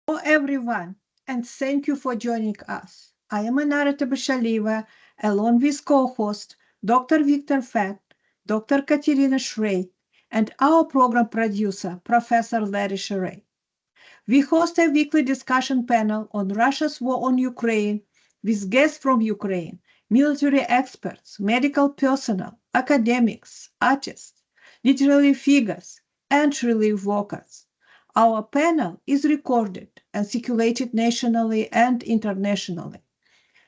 Hello, everyone, and thank you for joining us. I am Anarata Bashaliva, along with co-host Dr. Victor Fett, Dr. Katerina Shrey, and our program producer, Professor Larry Shrey. We host a weekly discussion panel on Russia's war on Ukraine with guests from Ukraine, military experts, medical personnel, academics, artists, literary figures, and relief workers. Our panel is recorded and circulated nationally and internationally.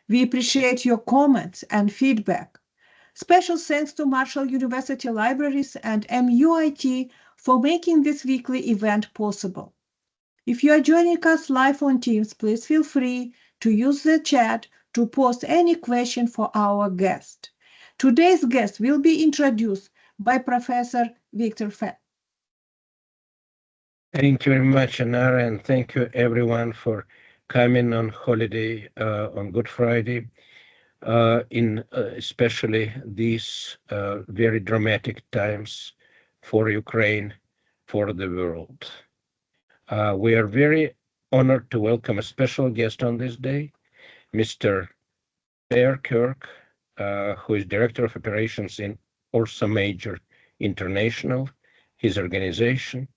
We appreciate your comments and feedback. Special thanks to Marshall University Libraries and MUIT for making this weekly event possible. If you are joining us live on Teams, please feel free to use the chat to post any question for our guest. Today's guest will be introduced by Professor Victor Fett. Thank you very much, Anara, and thank you everyone for coming on holiday on Good Friday, in especially these very dramatic times for Ukraine, for the world. We are very honored to welcome a special guest on this day, Mr. Kirk, who is Director of Operations in Ursa Major International, his organization.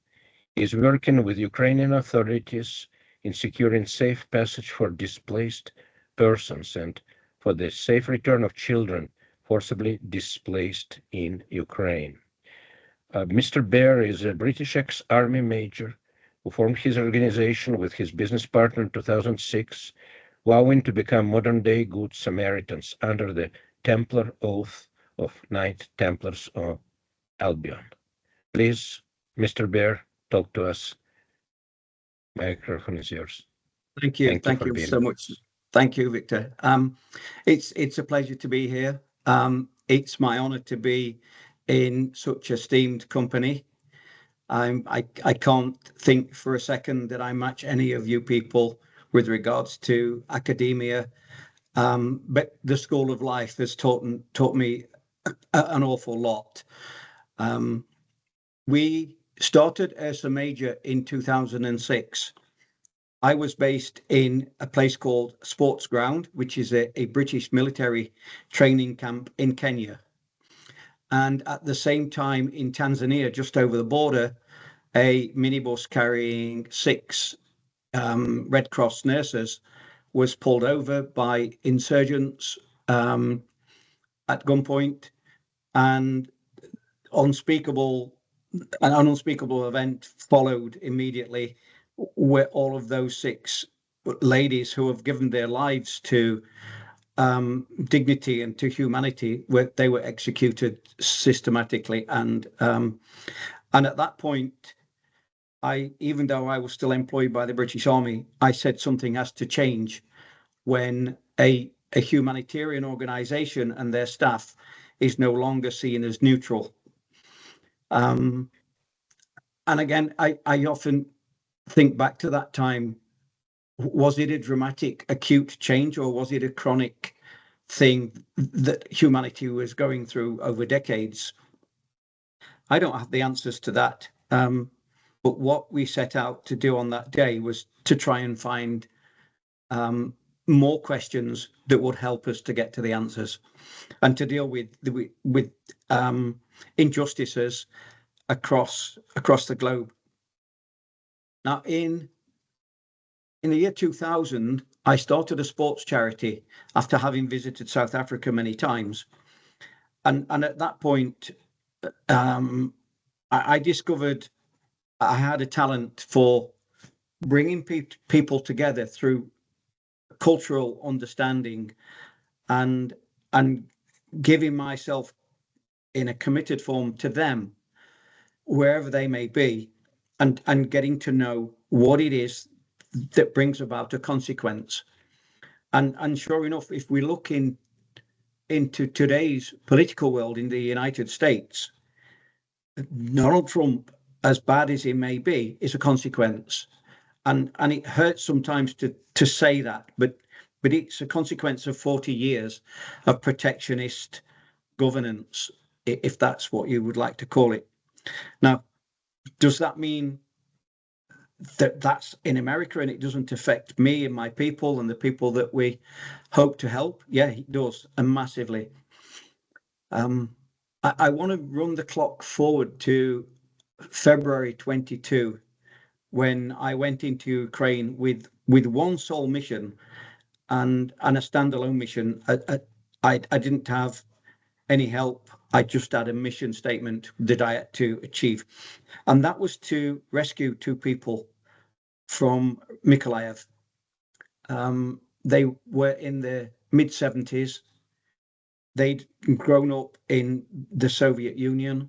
Is working with Ukrainian authorities in securing safe passage for displaced persons and for the safe return of children forcibly displaced in Ukraine. Mr. Bear is a British ex-army major who formed his organization with his business partner in 2006, vowing to become modern-day Good Samaritans under the Templar oath of Knight Templars of Albion. Please, Mr. Bear, talk to us. Microphone is yours. Thank you. Thank for you being so with much. us. Thank you, Victor. It's a pleasure to be here. It's my honor to be in such esteemed company. I can't think for a second that I match any of you people with regards to academia, but the school of life has taught me an awful lot. We started Ursa Major in 2006. I was based in a place called Sports Ground, which is a British military training camp in Kenya. And at the same time in Tanzania, just over the border, a minibus carrying 6 Red Cross nurses was pulled over by insurgents at gunpoint, and an unspeakable event followed immediately, where all of those 6 ladies who have given their lives to dignity and to humanity, they were executed systematically. And at that point, even though I was still employed by the British Army, I said something has to change when a humanitarian organization and their staff is no longer seen as neutral. And again, I often think back to that time. Was it a dramatic, acute change, or was it a chronic thing that humanity was going through over decades? I don't have the answers to that. But what we set out to do on that day was to try and find more questions that would help us to get to the answers and to deal with injustices across the globe. Now, in the year 2000, I started a sports charity after having visited South Africa many times. And at that point, I discovered I had a talent for bringing people together through cultural understanding and giving myself in a committed form to them, wherever they may be, and getting to know what it is that brings about a consequence. And sure enough, if we look into today's political world in the United States, Donald Trump, as bad as he may be, is a consequence. And it hurts sometimes to say that, but it's a consequence of 40 years of protectionist governance, if that's what you would like to call it. Now, does that mean that's in America and it doesn't affect me and my people and the people that we hope to help. Yeah, it does, and massively. I want to run the clock forward to February 22, when I went into Ukraine with one sole mission and a standalone mission. I didn't have any help. I just had a mission statement that I had to achieve, and that was to rescue two people from Mykolaiv. They were in their mid-70s. They'd grown up in the Soviet Union.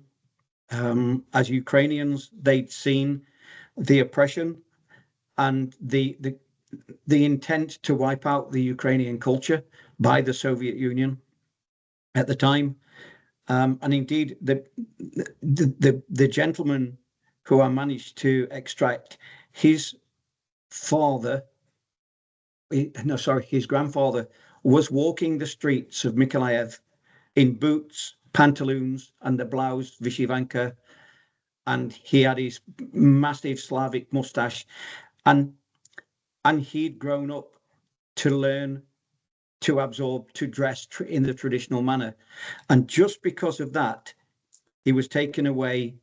As Ukrainians, they'd seen the oppression and the intent to wipe out the Ukrainian culture by the Soviet Union at the time. And indeed, the gentleman who I managed to extract, his grandfather was walking the streets of Mykolaiv in boots, pantaloons, and a blouse, Vishivanka, and he had his massive Slavic mustache, and he'd grown up to learn to absorb, to dress in the traditional manner. And just because of that, he was taken away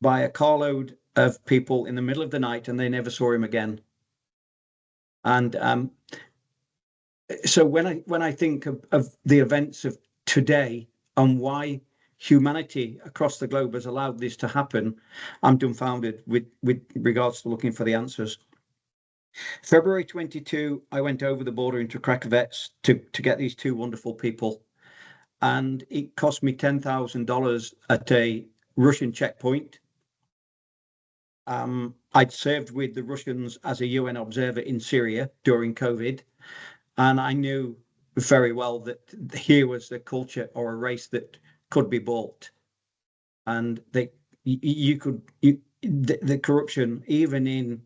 by a carload of people in the middle of the night, and they never saw him again. And so when I think of the events of today and why humanity across the globe has allowed this to happen, I'm dumbfounded with regards to looking for the answers. February 22, I went over the border into Krakovets to get these two wonderful people. And it cost me $10,000 at a Russian checkpoint. I'd served with the Russians as a UN observer in Syria during COVID. And I knew very well that here was a culture or a race that could be bought. And the corruption, even in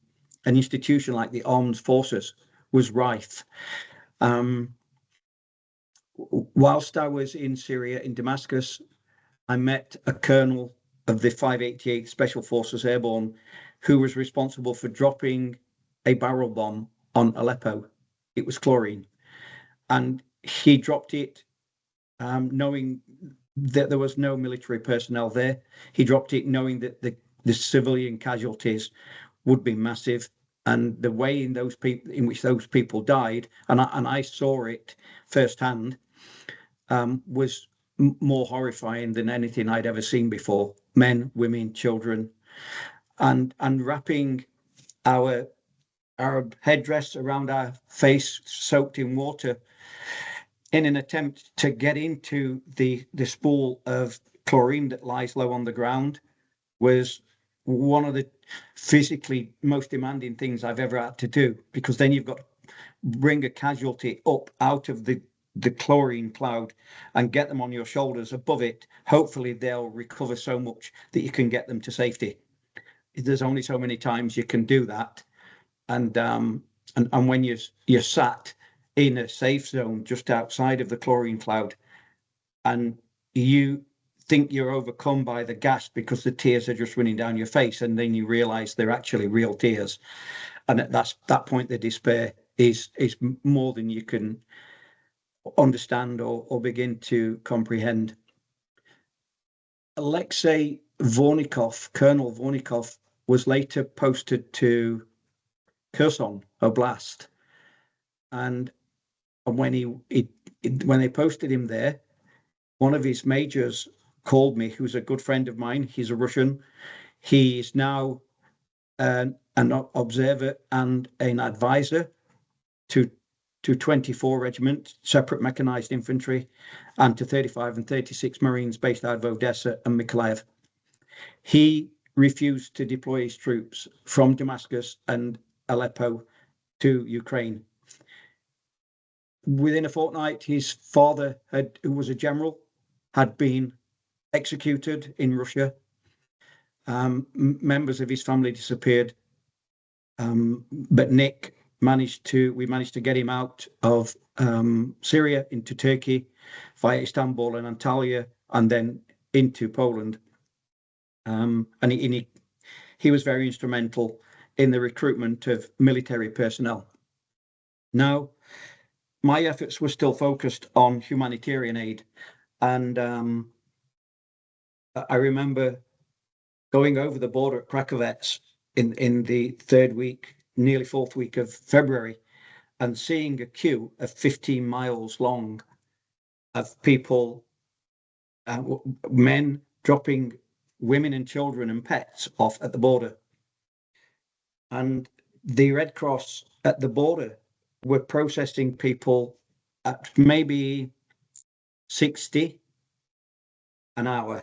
an institution like the armed forces, was rife. Whilst I was in Syria, in Damascus, I met a colonel of the 588 Special Forces Airborne who was responsible for dropping a barrel bomb on Aleppo. It was chlorine. And he dropped it knowing that there was no military personnel there. He dropped it knowing that the civilian casualties would be massive, and the way in which those people died, and I saw it firsthand, was more horrifying than anything I'd ever seen before. Men, women, children, and wrapping our headdress around our face, soaked in water, in an attempt to get into the spool of chlorine that lies low on the ground, was one of the physically most demanding things I've ever had to do, because then you've got to bring a casualty up out of the chlorine cloud and get them on your shoulders above it. Hopefully they'll recover so much that you can get them to safety. There's only so many times you can do that. And when you're sat in a safe zone just outside of the chlorine cloud, and you think you're overcome by the gas because the tears are just running down your face, and then you realize they're actually real tears. And at that point, the despair is more than you can understand or begin to comprehend. Alexei Vornikov, Colonel Vornikov, was later posted to Kherson Oblast, and when they posted him there, one of his majors called me, who's a good friend of mine. He's a Russian. He is now an observer and an advisor to 24 Regiment, separate mechanized infantry, and to 35 and 36 Marines based out of Odessa and Mykolaiv. He refused to deploy his troops from Damascus and Aleppo to Ukraine. Within a fortnight, his father, who was a general, had been executed in Russia. Members of his family disappeared, but we managed to get him out of Syria into Turkey via Istanbul and Antalya, and then into Poland. And he was very instrumental in the recruitment of military personnel. Now, my efforts were still focused on humanitarian aid, and I remember going over the border at Krakovec in the third week, nearly fourth week of February, and seeing a queue of 15 miles long of people, men dropping women and children and pets off at the border. And the Red Cross at the border were processing people at maybe 60 an hour.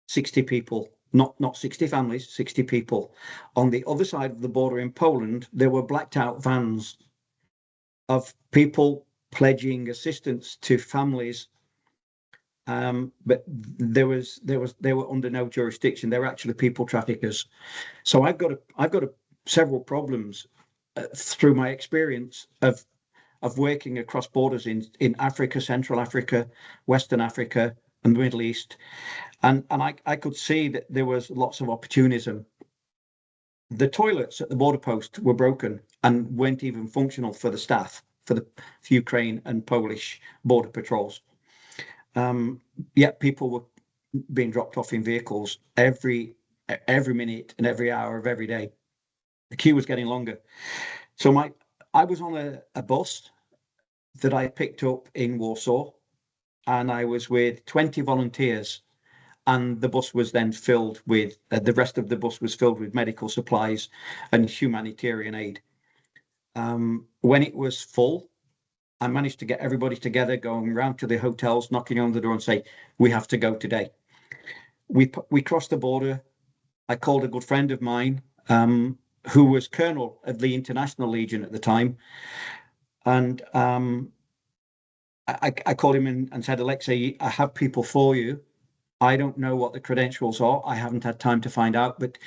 60 people, not 60 families, 60 people. On the other side of the border in Poland, there were blacked out vans of people pledging assistance to families, but they were under no jurisdiction. They were actually people traffickers. So I've got several problems through my experience of working across borders in Africa, Central Africa, Western Africa, and the Middle East. And I could see that there was lots of opportunism. The toilets at the border post were broken and weren't even functional for the staff, for the Ukraine and Polish border patrols. Yet people were being dropped off in vehicles every minute and every hour of every day. The queue was getting longer. So I was on a bus that I picked up in Warsaw, and I was with 20 volunteers. And the bus was then filled with, the rest of the bus was filled with medical supplies and humanitarian aid. When it was full, I managed to get everybody together, going around to the hotels, knocking on the door and say, we have to go today. We crossed the border. I called a good friend of mine, who was colonel of the International Legion at the time. And I called him in and said, Alexei, I have people for you. I don't know what the credentials are. I haven't had time to find out, but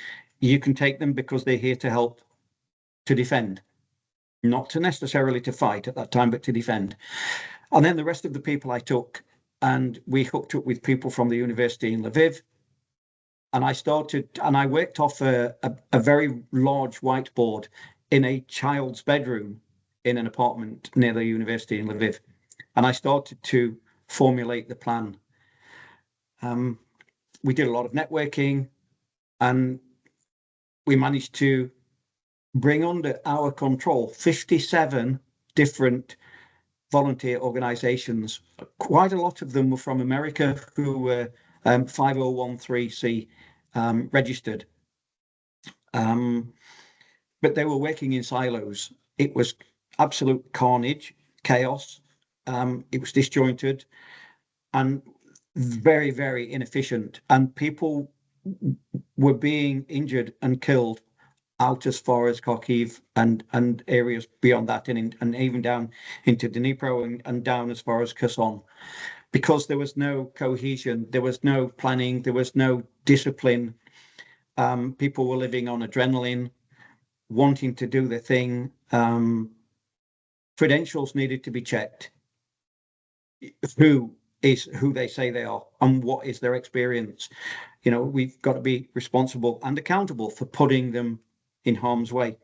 you can take them because they're here to help, to defend, not to necessarily to fight at that time, but to defend. And then the rest of the people I took, and we hooked up with people from the university in Lviv. And I worked off a very large whiteboard in a child's bedroom in an apartment near the university in Lviv. And I started to formulate the plan. We did a lot of networking, and we managed to bring under our control 57 different volunteer organizations. Quite a lot of them were from America, who were 5013C registered. But they were working in silos. It was absolute carnage, chaos. It was disjointed and very, very inefficient. And people were being injured and killed out as far as Kharkiv and areas beyond that, and even down into Dnipro and down as far as Kherson, because there was no cohesion, there was no planning, there was no discipline. People were living on adrenaline, wanting to do the thing. Credentials needed to be checked. Who they say they are and what is their experience. We've got to be responsible and accountable for putting them in harm's way.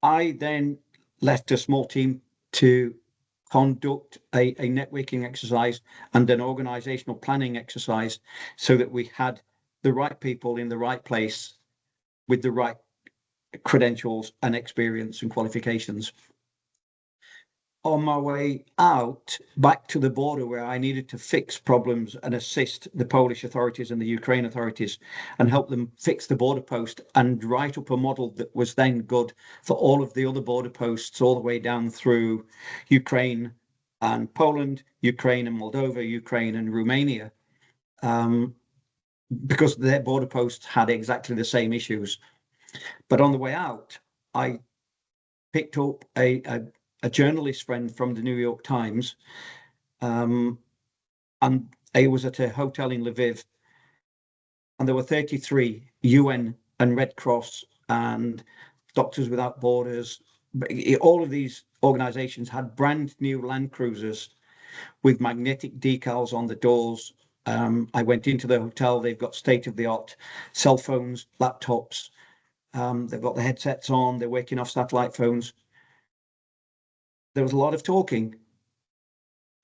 I then left a small team to conduct a networking exercise and an organizational planning exercise so that we had the right people in the right place with the right credentials and experience and qualifications. On my way out back to the border, where I needed to fix problems and assist the Polish authorities and the Ukraine authorities and help them fix the border post and write up a model that was then good for all of the other border posts all the way down through Ukraine and Poland, Ukraine and Moldova, Ukraine and Romania, because their border posts had exactly the same issues. But on the way out, I picked up a journalist friend from the New York Times, and I was at a hotel in Lviv, and there were 33 UN and Red Cross and Doctors Without Borders. All of these organizations had brand new Land Cruisers with magnetic decals on the doors. I went into the hotel. They've got state-of-the-art cell phones, laptops, They've got the headsets on, they're working off satellite phones. There was a lot of talking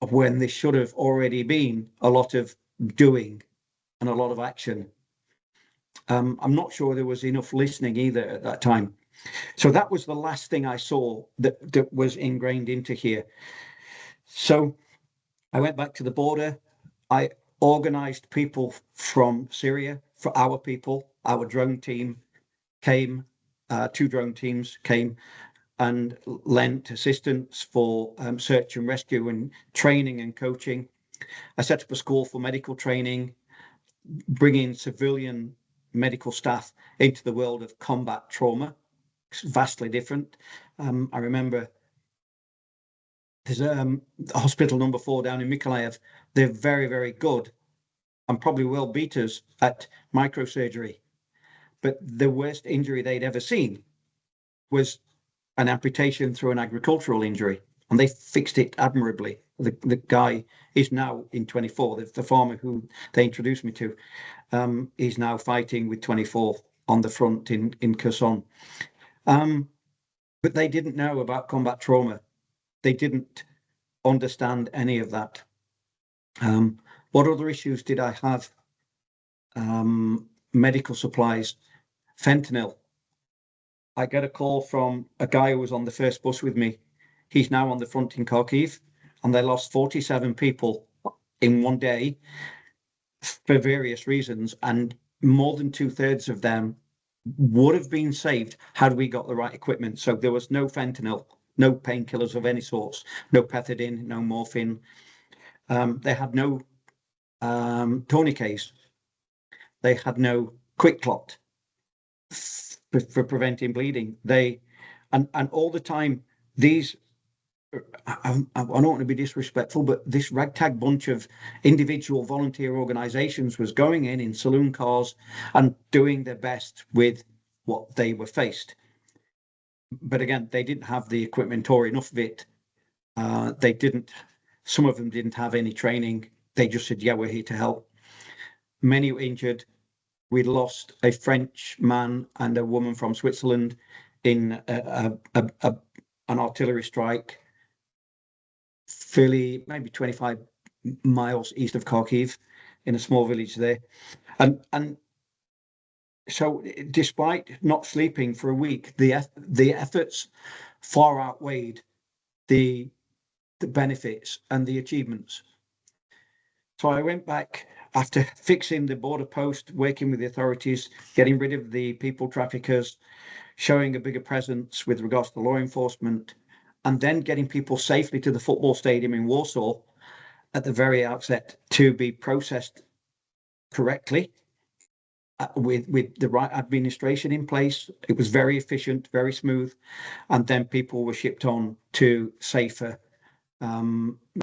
of when there should have already been a lot of doing and a lot of action. I'm not sure there was enough listening either at that time. So that was the last thing I saw that was ingrained into here. So I went back to the border. I organized people from Syria, for our people. Our drone team came, 2 drone teams came and lent assistance for search and rescue and training and coaching. I set up a school for medical training, bringing civilian medical staff into the world of combat trauma. It's vastly different. I remember there's a hospital number 4 down in Mykolaiv. They're very, very good and probably will beat us at microsurgery. But the worst injury they'd ever seen was an amputation through an agricultural injury, and they fixed it admirably. The guy is now in 24. The farmer who they introduced me to is now fighting with 24 on the front in Kherson. But they didn't know about combat trauma. They didn't understand any of that. What other issues did I have? Medical supplies, fentanyl. I get a call from a guy who was on the first bus with me. He's now on the front in Kharkiv, and they lost 47 people in one day for various reasons, and more than 2/3 of them would have been saved had we got the right equipment. So there was no fentanyl, no painkillers of any sorts, no pethidine, no morphine. They had no tourniquets. They had no quick clot for preventing bleeding. And all the time, these, I don't want to be disrespectful, but this ragtag bunch of individual volunteer organizations was going in saloon cars and doing their best with what they were faced. But again, they didn't have the equipment or enough of it. Some of them didn't have any training. They just said, yeah, we're here to help. Many were injured. We'd lost a French man and a woman from Switzerland in an artillery strike, maybe 25 miles east of Kharkiv, in a small village there. And so despite not sleeping for a week, the efforts far outweighed the benefits and the achievements. So I went back after fixing the border post, working with the authorities, getting rid of the people traffickers, showing a bigger presence with regards to law enforcement, and then getting people safely to the football stadium in Warsaw at the very outset to be processed correctly with the right administration in place. It was very efficient, very smooth, and then people were shipped on to safer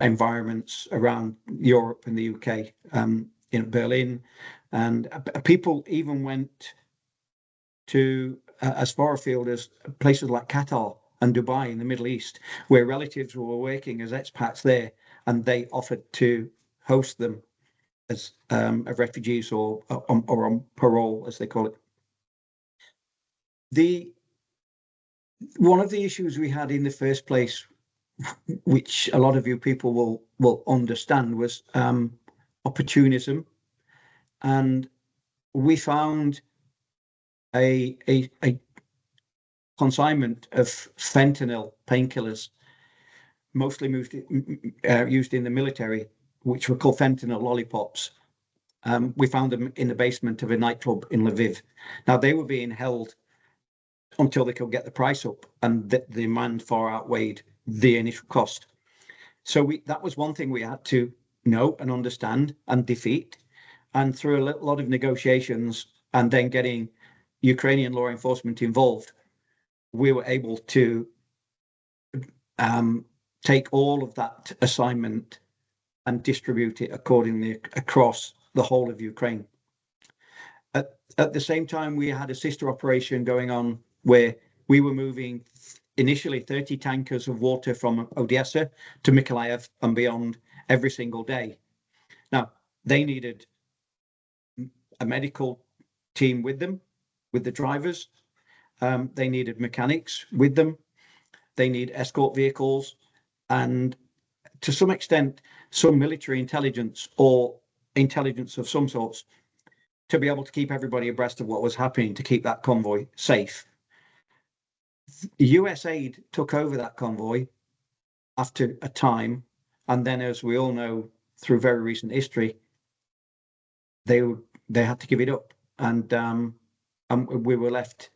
environments around Europe and the UK, in Berlin, and people even went to as far afield as places like Qatar and Dubai in the Middle East, where relatives were working as expats there, and they offered to host them as refugees or on parole, as they call it. One of the issues we had in the first place, which a lot of you people will understand, was opportunism, and we found a consignment of fentanyl painkillers, mostly used in the military, which were called fentanyl lollipops. We found them in the basement of a nightclub in Lviv. Now, they were being held until they could get the price up, and the demand far outweighed the initial cost. So that was one thing we had to know and understand and defeat. And through a lot of negotiations and then getting Ukrainian law enforcement involved, we were able to take all of that assignment and distribute it accordingly across the whole of Ukraine. At the same time, we had a sister operation going on where we were moving initially 30 tankers of water from Odessa to Mykolaiv and beyond every single day. Now, they needed a medical team with them, with the drivers, They needed mechanics with them. They need escort vehicles, and to some extent, some military intelligence or intelligence of some sorts to be able to keep everybody abreast of what was happening to keep that convoy safe. US aid took over that convoy after a time, and then, as we all know through very recent history, they had to give it up, and we were left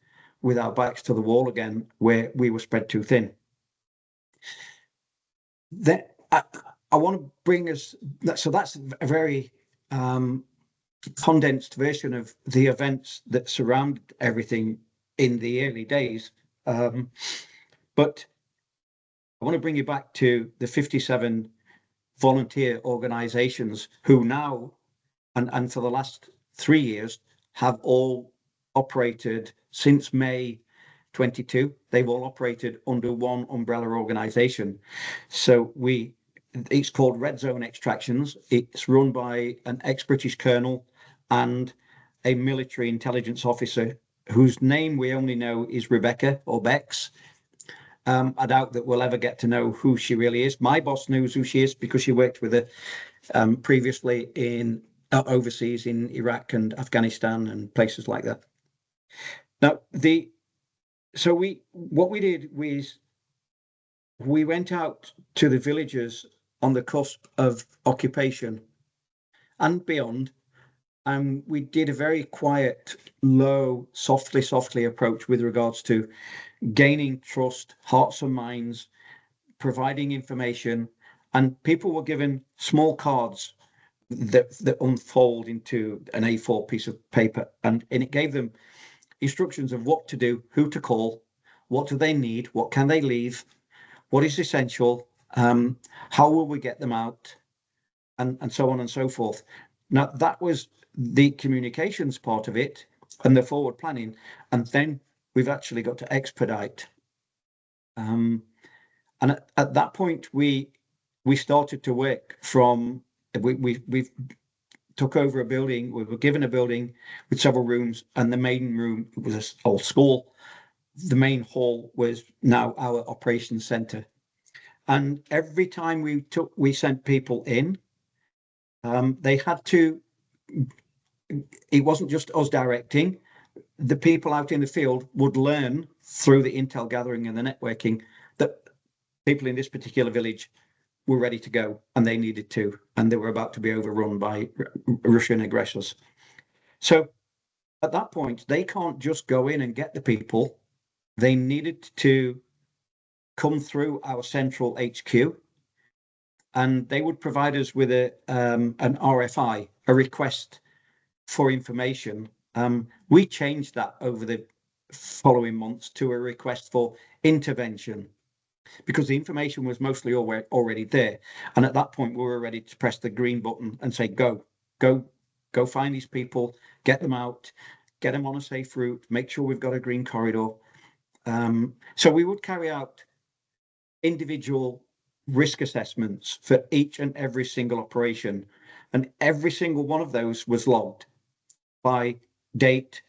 with our backs to the wall again, where we were spread too thin. That I want to bring us. So that's a very condensed version of the events that surrounded everything in the early days. But I want to bring you back to the 57 volunteer organizations who now, and for the last 3 years, have all operated since May 22. They've all operated under one umbrella organization. So it's called Red Zone Extractions. It's run by an ex-British colonel and a military intelligence officer whose name we only know is Rebecca, or Bex. I doubt that we'll ever get to know who she really is. My boss knows who she is because she worked with her previously in overseas in Iraq and Afghanistan and places like that. Now, what we did was we went out to the villages on the cusp of occupation and beyond, and we did a very quiet, low, softly approach with regards to gaining trust, hearts and minds, providing information, and people were given small cards that unfold into an A4 piece of paper, and it gave them instructions of what to do, who to call, what do they need, what can they leave, what is essential, how will we get them out, and so on and so forth. Now, that was the communications part of it and the forward planning, and then we've actually got to expedite. And at that point, we started to work from, we took over a building. We were given a building with several rooms, and the main room was an old school. The main hall was now our operations center. And every time we sent people in, they had to, it wasn't just us directing. The people out in the field would learn through the intel gathering and the networking that people in this particular village were ready to go, and they needed to, and they were about to be overrun by Russian aggressors. So at that point, they can't just go in and get the people. They needed to come through our central HQ, and they would provide us with an RFI, a request for information. We changed that over the following months to a request for intervention, because the information was mostly already there. And at that point, we were ready to press the green button and say, go find these people, get them out, get them on a safe route, make sure we've got a green corridor. So we would carry out individual risk assessments for each and every single operation. And every single one of those was logged by date,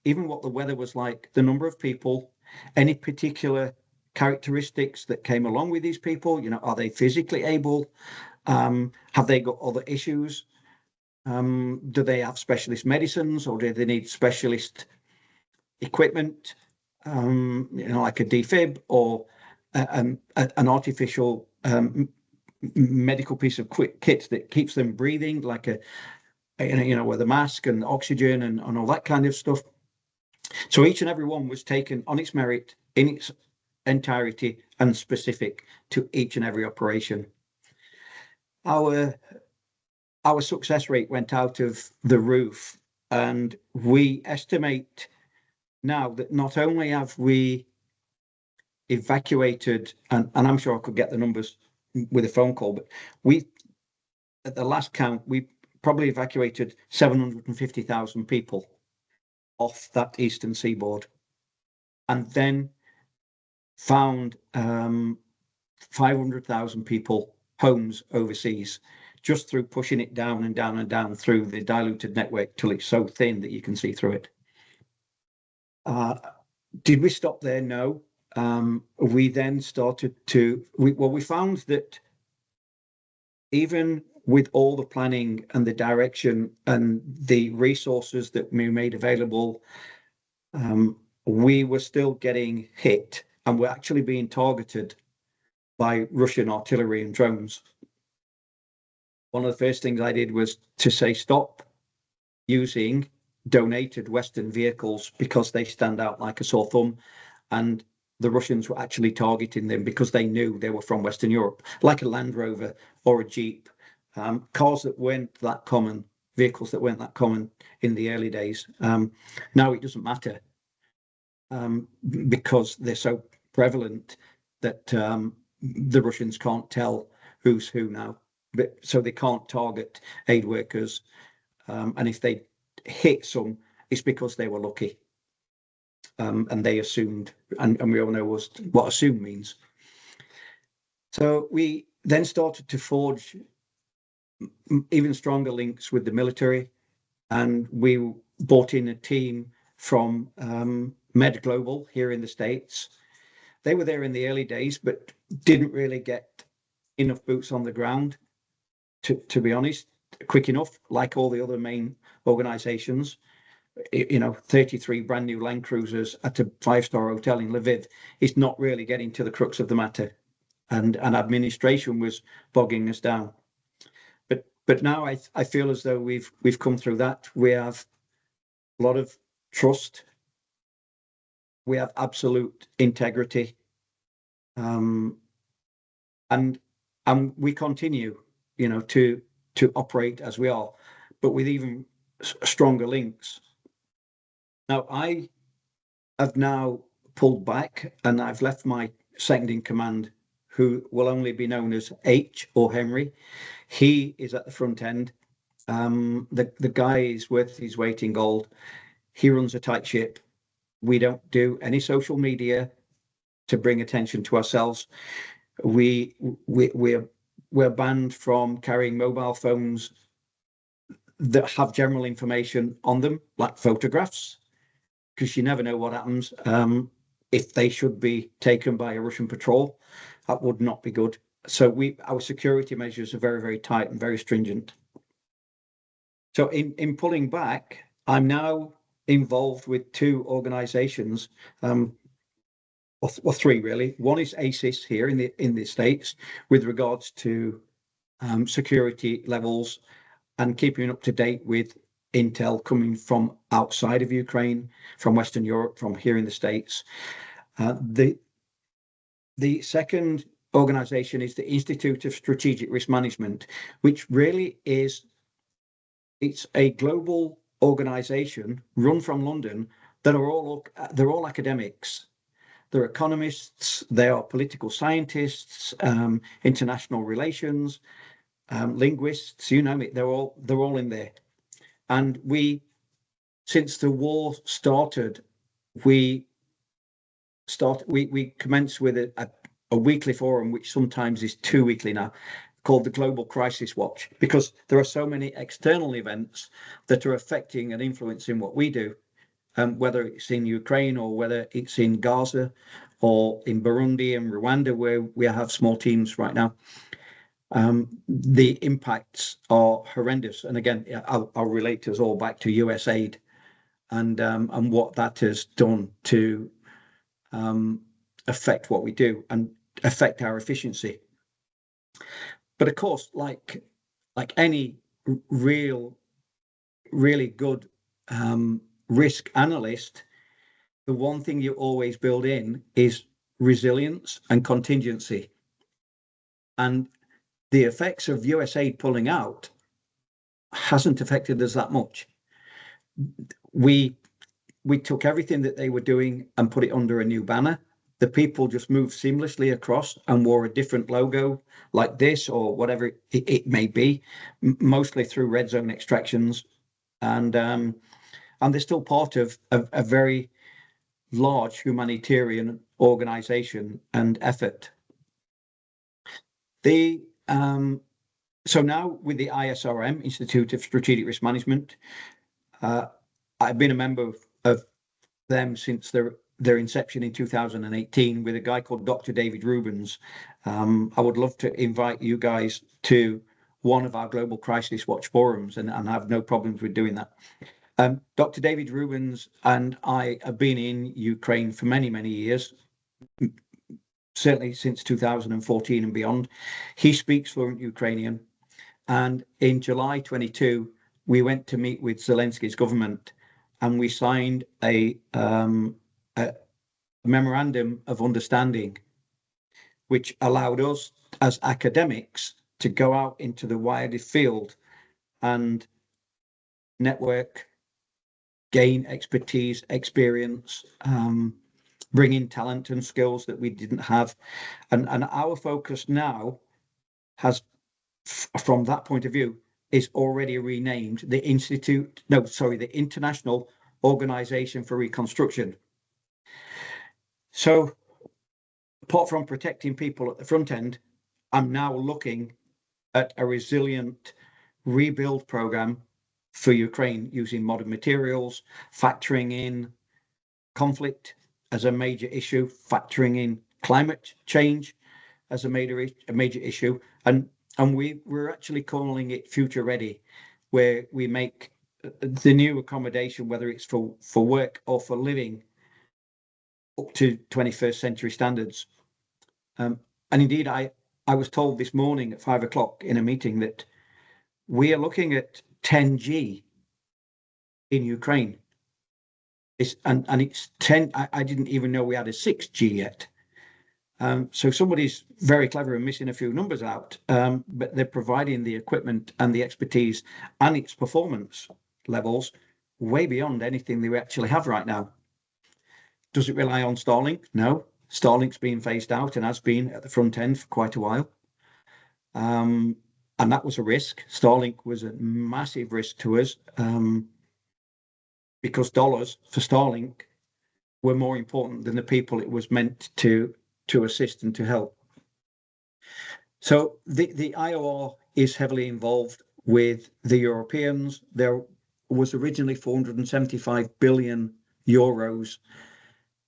even what the weather was like, the number of people, any particular characteristics that came along with these people. Are they physically able? Have they got other issues? Do they have specialist medicines, or do they need specialist equipment, like a defib or an artificial medical piece of kit that keeps them breathing, like with a mask and oxygen and all that kind of stuff. So each and every one was taken on its merit, in its entirety, and specific to each and every operation. Our success rate went out of the roof, and we estimate now that not only have we evacuated, and I'm sure I could get the numbers with a phone call, but at the last count, we probably evacuated 750,000 people off that eastern seaboard, and then found 500,000 people homes overseas, just through pushing it down and down and down through the diluted network till it's so thin that you can see through it. Did we stop there? No. We then started to, we found that even with all the planning and the direction and the resources that we made available, we were still getting hit, and we're actually being targeted by Russian artillery and drones. One of the first things I did was to say, stop using donated Western vehicles because they stand out like a sore thumb. And the Russians were actually targeting them because they knew they were from Western Europe, like a Land Rover or a Jeep, cars that weren't that common, vehicles that weren't that common in the early days. Now it doesn't matter because they're so prevalent that the Russians can't tell who's who now. So they can't target aid workers. And if they hit some, it's because they were lucky. And they assumed, and we all know what assume means. So we then started to forge even stronger links with the military, and we brought in a team from Med Global here in the States. They were there in the early days, but didn't really get enough boots on the ground, to be honest, quick enough, like all the other main organizations. 33 brand new Land Cruisers at a 5-star hotel in Lviv is not really getting to the crux of the matter, and administration was bogging us down. But now I feel as though we've come through that. We have a lot of trust. We have absolute integrity, and we continue, to operate as we are, but with even stronger links. Now, I have now pulled back, and I've left my second in command, who will only be known as H or Henry. He is at the front end. The guy is worth his weight in gold. He runs a tight ship. We don't do any social media to bring attention to ourselves. We're banned from carrying mobile phones that have general information on them, like photographs, because you never know what happens. If they should be taken by a Russian patrol, that would not be good. So our security measures are very, very tight and very stringent. So in pulling back, I'm now involved with two organizations, or three really. One is ACIS here in the States with regards to security levels and keeping up to date with intel coming from outside of Ukraine, from Western Europe, from here in the States. The second organization is the Institute of Strategic Risk Management, which really it's a global organization run from London that they're all academics. They're economists, they are political scientists, international relations, linguists, you name it, they're all in there. And since the war started, we commenced with a weekly forum, which sometimes is 2 weekly now, called the Global Crisis Watch, because there are so many external events that are affecting and influencing what we do, whether it's in Ukraine or whether it's in Gaza or in Burundi and Rwanda, where we have small teams right now. The impacts are horrendous. And again, I'll relate us all back to US aid and what that has done to affect what we do and affect our efficiency. But of course, like any really good risk analyst, the one thing you always build in is resilience and contingency. And the effects of US aid pulling out hasn't affected us that much. We took everything that they were doing and put it under a new banner. The people just moved seamlessly across and wore a different logo like this or whatever it may be, mostly through red zone extractions. And they're still part of a very large humanitarian organization and effort. So now with the ISRM, Institute of Strategic Risk Management, I've been a member of them since their inception in 2018 with a guy called Dr. David Rubens. I would love to invite you guys to one of our Global Crisis Watch forums, and have no problems with doing that. Dr. David Rubens and I have been in Ukraine for many, many years, certainly since 2014 and beyond. He speaks fluent Ukrainian. And in July 22, we went to meet with Zelensky's government, and we signed a memorandum of understanding, which allowed us as academics to go out into the wider field and network, gain expertise, experience, bring in talent and skills that we didn't have. And our focus now has, from that point of view, is already renamed the International Organization for Reconstruction. So apart from protecting people at the front end, I'm now looking at a resilient rebuild program for Ukraine using modern materials, factoring in conflict as a major issue, factoring in climate change as a major issue, and we're actually calling it future ready, where we make the new accommodation, whether it's for work or for living, up to 21st century standards. And indeed, I was told this morning at 5 o'clock in a meeting that we are looking at 10G in Ukraine. It's 10. I didn't even know we had a 6G yet. So somebody's very clever and missing a few numbers out, but they're providing the equipment and the expertise and its performance levels way beyond anything they actually have right now. Does it rely on Starlink? No. Starlink's being phased out and has been at the front end for quite a while. And that was a risk. Starlink was a massive risk to us, because dollars for Starlink were more important than the people it was meant to assist and to help. So the IOR is heavily involved with the Europeans. There was originally 475 billion euros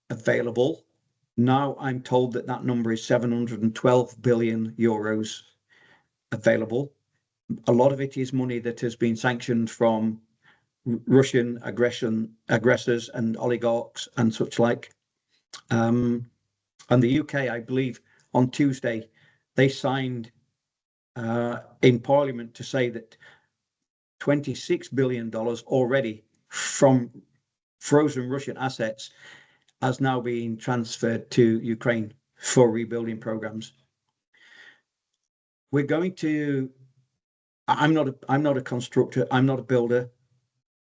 available. Now I'm told that number is 712 billion euros available. A lot of it is money that has been sanctioned from Russian aggressors and oligarchs and such like. And the UK, I believe, on Tuesday, they signed in Parliament to say that $26 billion already from frozen Russian assets has now been transferred to Ukraine for rebuilding programs. We're going to. I'm not a constructor. I'm not a builder.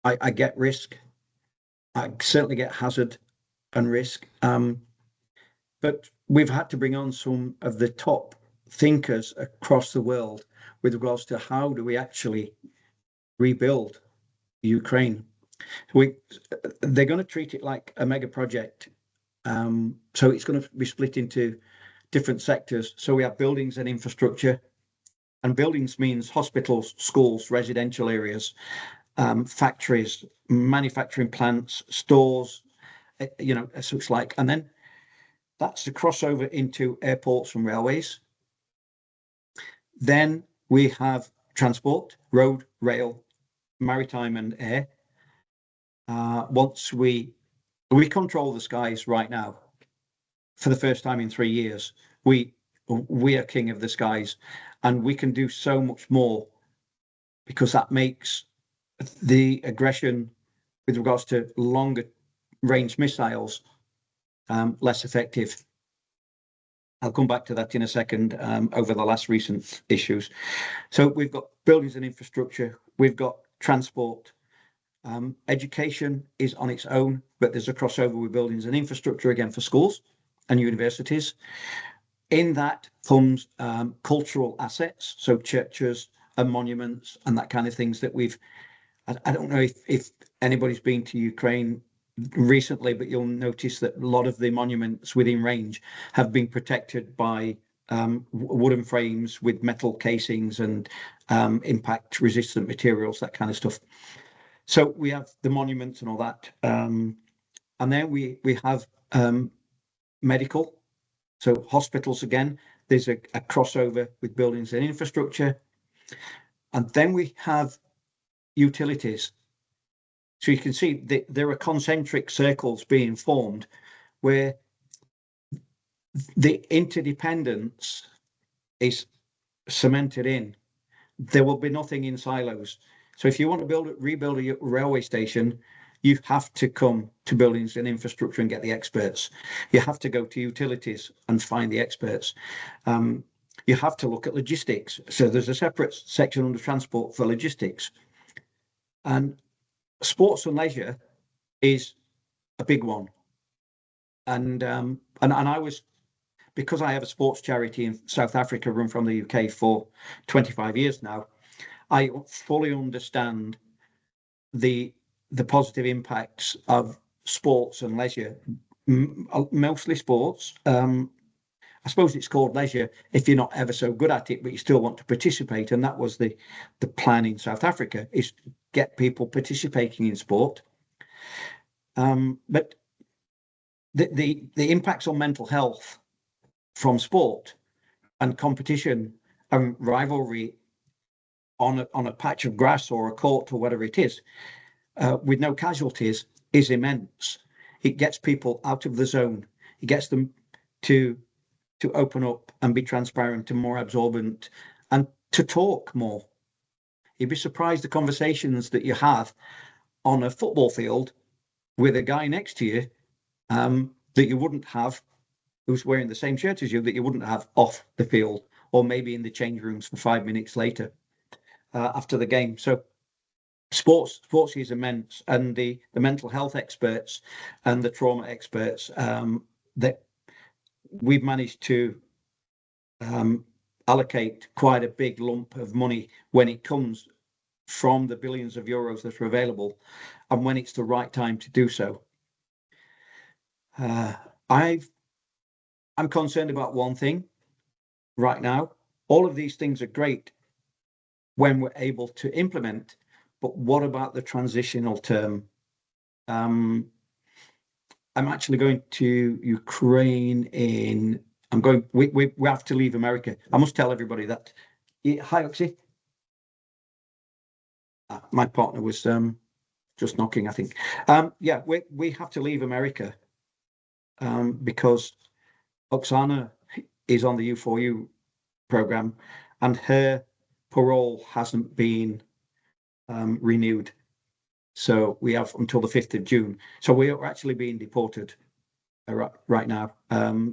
I get risk. I certainly get hazard and risk. But we've had to bring on some of the top thinkers across the world with regards to how do we actually rebuild Ukraine. They're going to treat it like a mega project. So it's going to be split into different sectors. So we have buildings and infrastructure, and buildings means hospitals, schools, residential areas, factories, manufacturing plants, stores, such like, and then that's the crossover into airports and railways. Then we have transport, road, rail, maritime and air. Once we control the skies right now, for the first time in 3 years, we are king of the skies, and we can do so much more, because that makes the aggression with regards to longer range missiles less effective. I'll come back to that in a second, over the last recent issues. So we've got buildings and infrastructure, we've got transport, education is on its own, but there's a crossover with buildings and infrastructure again for schools and universities. In that comes cultural assets, so churches and monuments and that kind of things that I don't know if anybody's been to Ukraine recently, but you'll notice that a lot of the monuments within range have been protected by wooden frames with metal casings and impact resistant materials, that kind of stuff. So we have the monuments and all that. And then we have medical, so hospitals again. There's a crossover with buildings and infrastructure. And then we have utilities. So you can see there are concentric circles being formed where the interdependence is cemented in. There will be nothing in silos. So if you want to rebuild a railway station, you have to come to buildings and infrastructure and get the experts. You have to go to utilities and find the experts. You have to look at logistics. So there's a separate section under transport for logistics. And sports and leisure is a big one. And I was, because I have a sports charity in South Africa run from the UK for 25 years now, I fully understand the positive impacts of sports and leisure, mostly sports. I suppose it's called leisure if you're not ever so good at it, but you still want to participate. And that was the plan in South Africa, is to get people participating in sport. But the impacts on mental health from sport and competition and rivalry on a patch of grass or a court or whatever it is, with no casualties, is immense. It gets people out of the zone. It gets them to open up and be transparent and more absorbent and to talk more. You'd be surprised the conversations that you have on a football field with a guy next to you that you wouldn't have, who's wearing the same shirt as you, that you wouldn't have off the field, or maybe in the change rooms for 5 minutes later after the game. So sports is immense, and the mental health experts and the trauma experts that we've managed to allocate quite a big lump of money when it comes from the billions of euros that are available, and when it's the right time to do so. I'm concerned about one thing right now. All of these things are great when we're able to implement, but what about the transitional term? I'm actually going to Ukraine in, we have to leave America. I must tell everybody that. Hi, Oxy. My partner was just knocking, I think. Yeah, we have to leave America because Oksana is on the U4U program and her parole hasn't been renewed. So we have until the 5th of June. So we are actually being deported right now,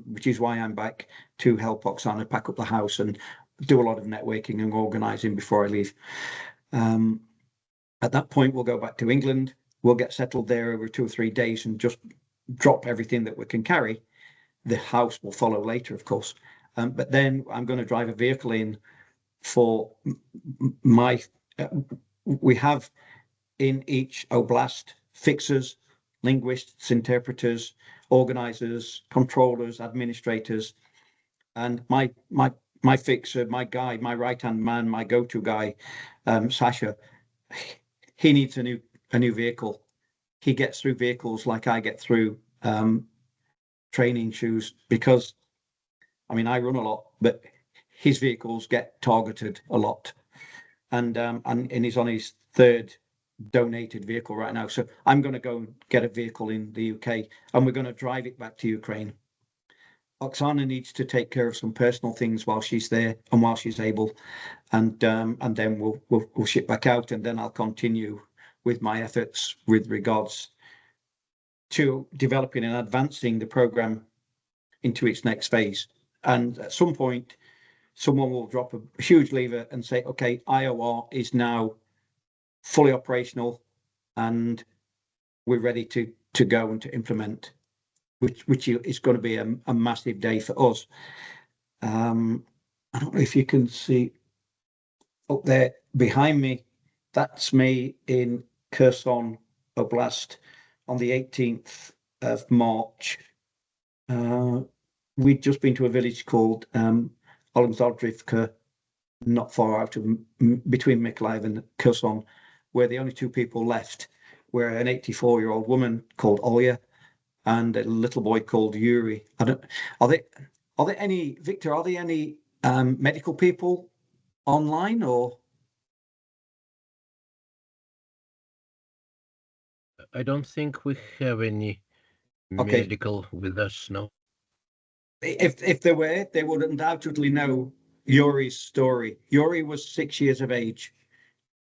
which is why I'm back to help Oksana pack up the house and do a lot of networking and organising before I leave. At that point, we'll go back to England. We'll get settled there over 2 or 3 days and just drop everything that we can carry. The house will follow later, of course. But then I'm going to drive a vehicle in for my, we have in each oblast fixers, linguists, interpreters, organisers, controllers, administrators, and my fixer, my guy, my right-hand man, my go-to guy, Sasha, he needs a new vehicle. He gets through vehicles like I get through training shoes, because I mean I run a lot, but his vehicles get targeted a lot, and he's on his 3rd donated vehicle right now. So I'm going to go and get a vehicle in the UK, and we're going to drive it back to Ukraine. Oksana needs to take care of some personal things while she's there and while she's able, and then we'll ship back out, and then I'll continue with my efforts with regards to developing and advancing the program into its next phase. And at some point, someone will drop a huge lever and say, okay, IOR is now fully operational and we're ready to go and to implement, which is going to be a massive day for us. I don't know if you can see up there behind me, that's me in Kherson Oblast on the 18th of March. We'd just been to a village called Olemzadrivka, not far out of between Mykolaiv and Kherson, where the only 2 people left were an 84-year-old woman called Olya and a little boy called Yuri. Are there any, Victor, are there any medical people online or? I don't think we have any Okay. medical with us now. If there were, they would undoubtedly know Yuri's story. Yuri was 6 years of age.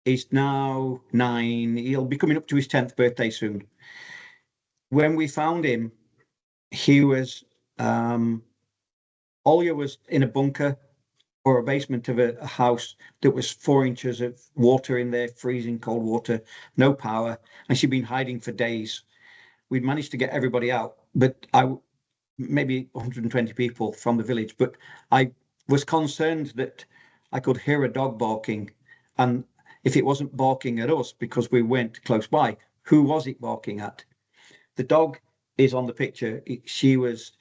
He's now 9. He'll be coming up to his 10th birthday soon. When we found him, he was Olya was in a bunker or a basement of a house that was 4 inches of water in there, freezing cold water, no power, and she'd been hiding for days. We'd managed to get everybody out, but maybe 120 people from the village, but I was concerned that I could hear a dog barking, and if it wasn't barking at us because we weren't close by, who was it barking at? The dog is on the picture. She was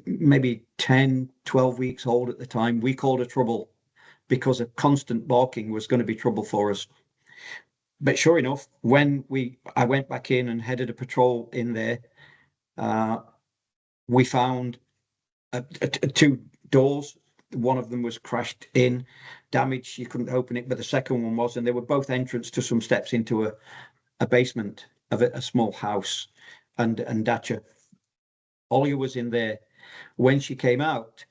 maybe 10, 12 weeks old at the time. We called her Trouble because a constant barking was going to be trouble for us. But sure enough, when I went back in and headed a patrol in there, we found two doors. One of them was crashed in, damaged. You couldn't open it, but the second one was, and they were both entrance to some steps into a basement of a small house and dacha. Olya was in there. When she came out,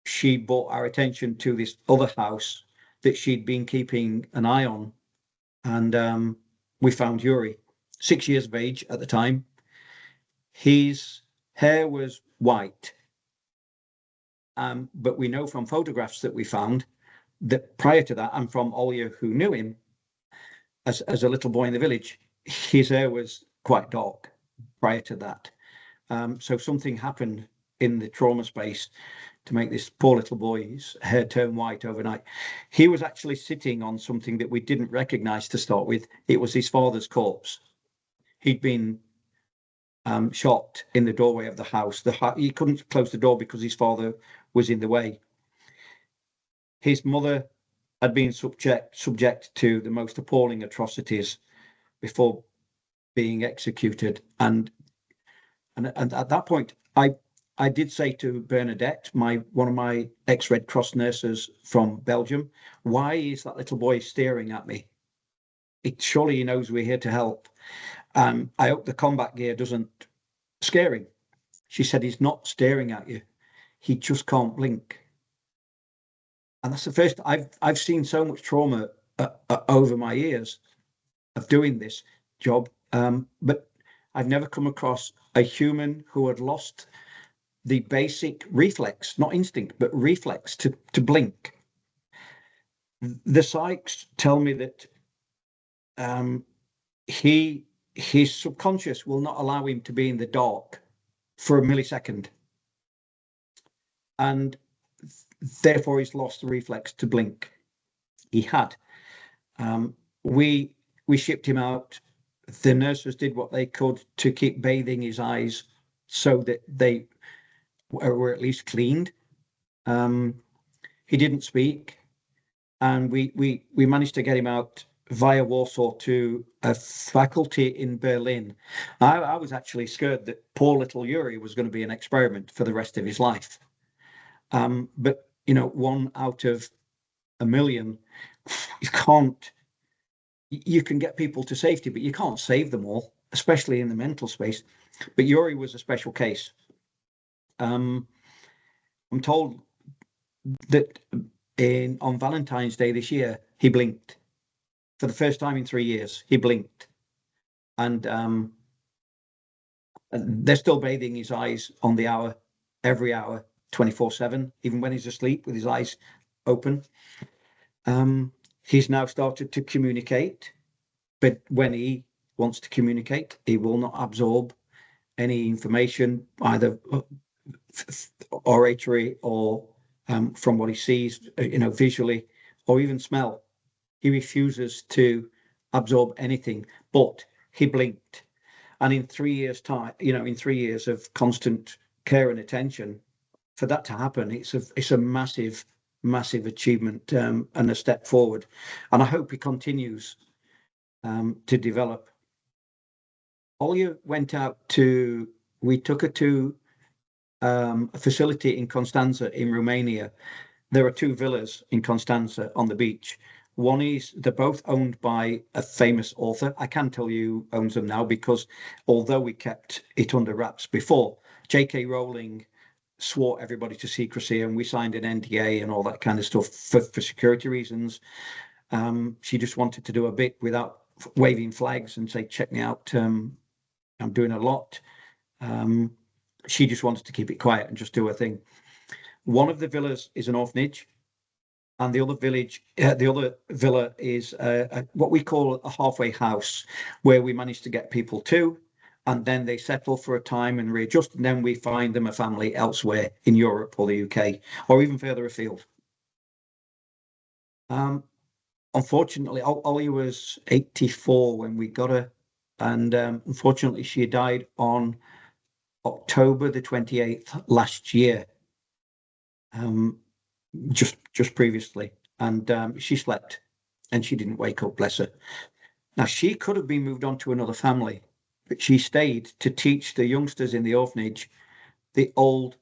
she brought our attention to this other house that she'd been keeping an eye on, and we found Yuri, 6 years of age at the time. His hair was white, but we know from photographs that we found that prior to that, and from Olya, who knew him as a little boy in the village, his hair was quite dark prior to that. So something happened in the trauma space to make this poor little boy's hair turn white overnight. He was actually sitting on something that we didn't recognize to start with. It was his father's corpse. He'd been shot in the doorway of the house. He couldn't close the door because his father was in the way. His mother had been subject to the most appalling atrocities before being executed, and at that point, I did say to Bernadette, one of my ex-Red Cross nurses from Belgium, why is that little boy staring at me? Surely he knows we're here to help. I hope the combat gear doesn't scare him. She said, he's not staring at you. He just can't blink. And that's the first I've seen so much trauma over my years of doing this job, but I've never come across a human who had lost the basic reflex, not instinct, but reflex to blink. The psychs tell me that his subconscious will not allow him to be in the dark for a millisecond, and therefore he's lost the reflex to blink. He had. We shipped him out. The nurses did what they could to keep bathing his eyes so that they were at least cleaned. He didn't speak, and we managed to get him out via Warsaw to a faculty in Berlin. I was actually scared that poor little Yuri was going to be an experiment for the rest of his life. But you know, 1 out of a million, you can get people to safety, but you can't save them all, especially in the mental space. But Yuri was a special case. I'm told that on Valentine's Day this year, he blinked. For the first time in 3 years, he blinked. And they're still bathing his eyes on the hour, every hour, 24/7, even when he's asleep with his eyes open. He's now started to communicate, but when he wants to communicate, he will not absorb any information, either oratory or from what he sees, visually, or even smell. He refuses to absorb anything, but he blinked. And in 3 years' time, in 3 years of constant care and attention, for that to happen, it's a massive achievement, and a step forward. And I hope he continues to develop. Olya went out to, we took her to a facility in Constanza in Romania. There are two villas in Constanza on the beach. One is, they're both owned by a famous author. I can tell you who owns them now, because although we kept it under wraps before, J.K. Rowling swore everybody to secrecy, and we signed an NDA and all that kind of stuff for security reasons. She just wanted to do a bit without waving flags and say, check me out, I'm doing a lot. She just wanted to keep it quiet and just do her thing. One of the villas is an orphanage, and the other villa is what we call a halfway house, where we manage to get people to, and then they settle for a time and readjust, and then we find them a family elsewhere in Europe or the UK, or even further afield. Unfortunately, Ollie was 84 when we got her, and unfortunately she died on October the 28th last year, just previously, and she slept and she didn't wake up, bless her. Now, she could have been moved on to another family, but she stayed to teach the youngsters in the orphanage the old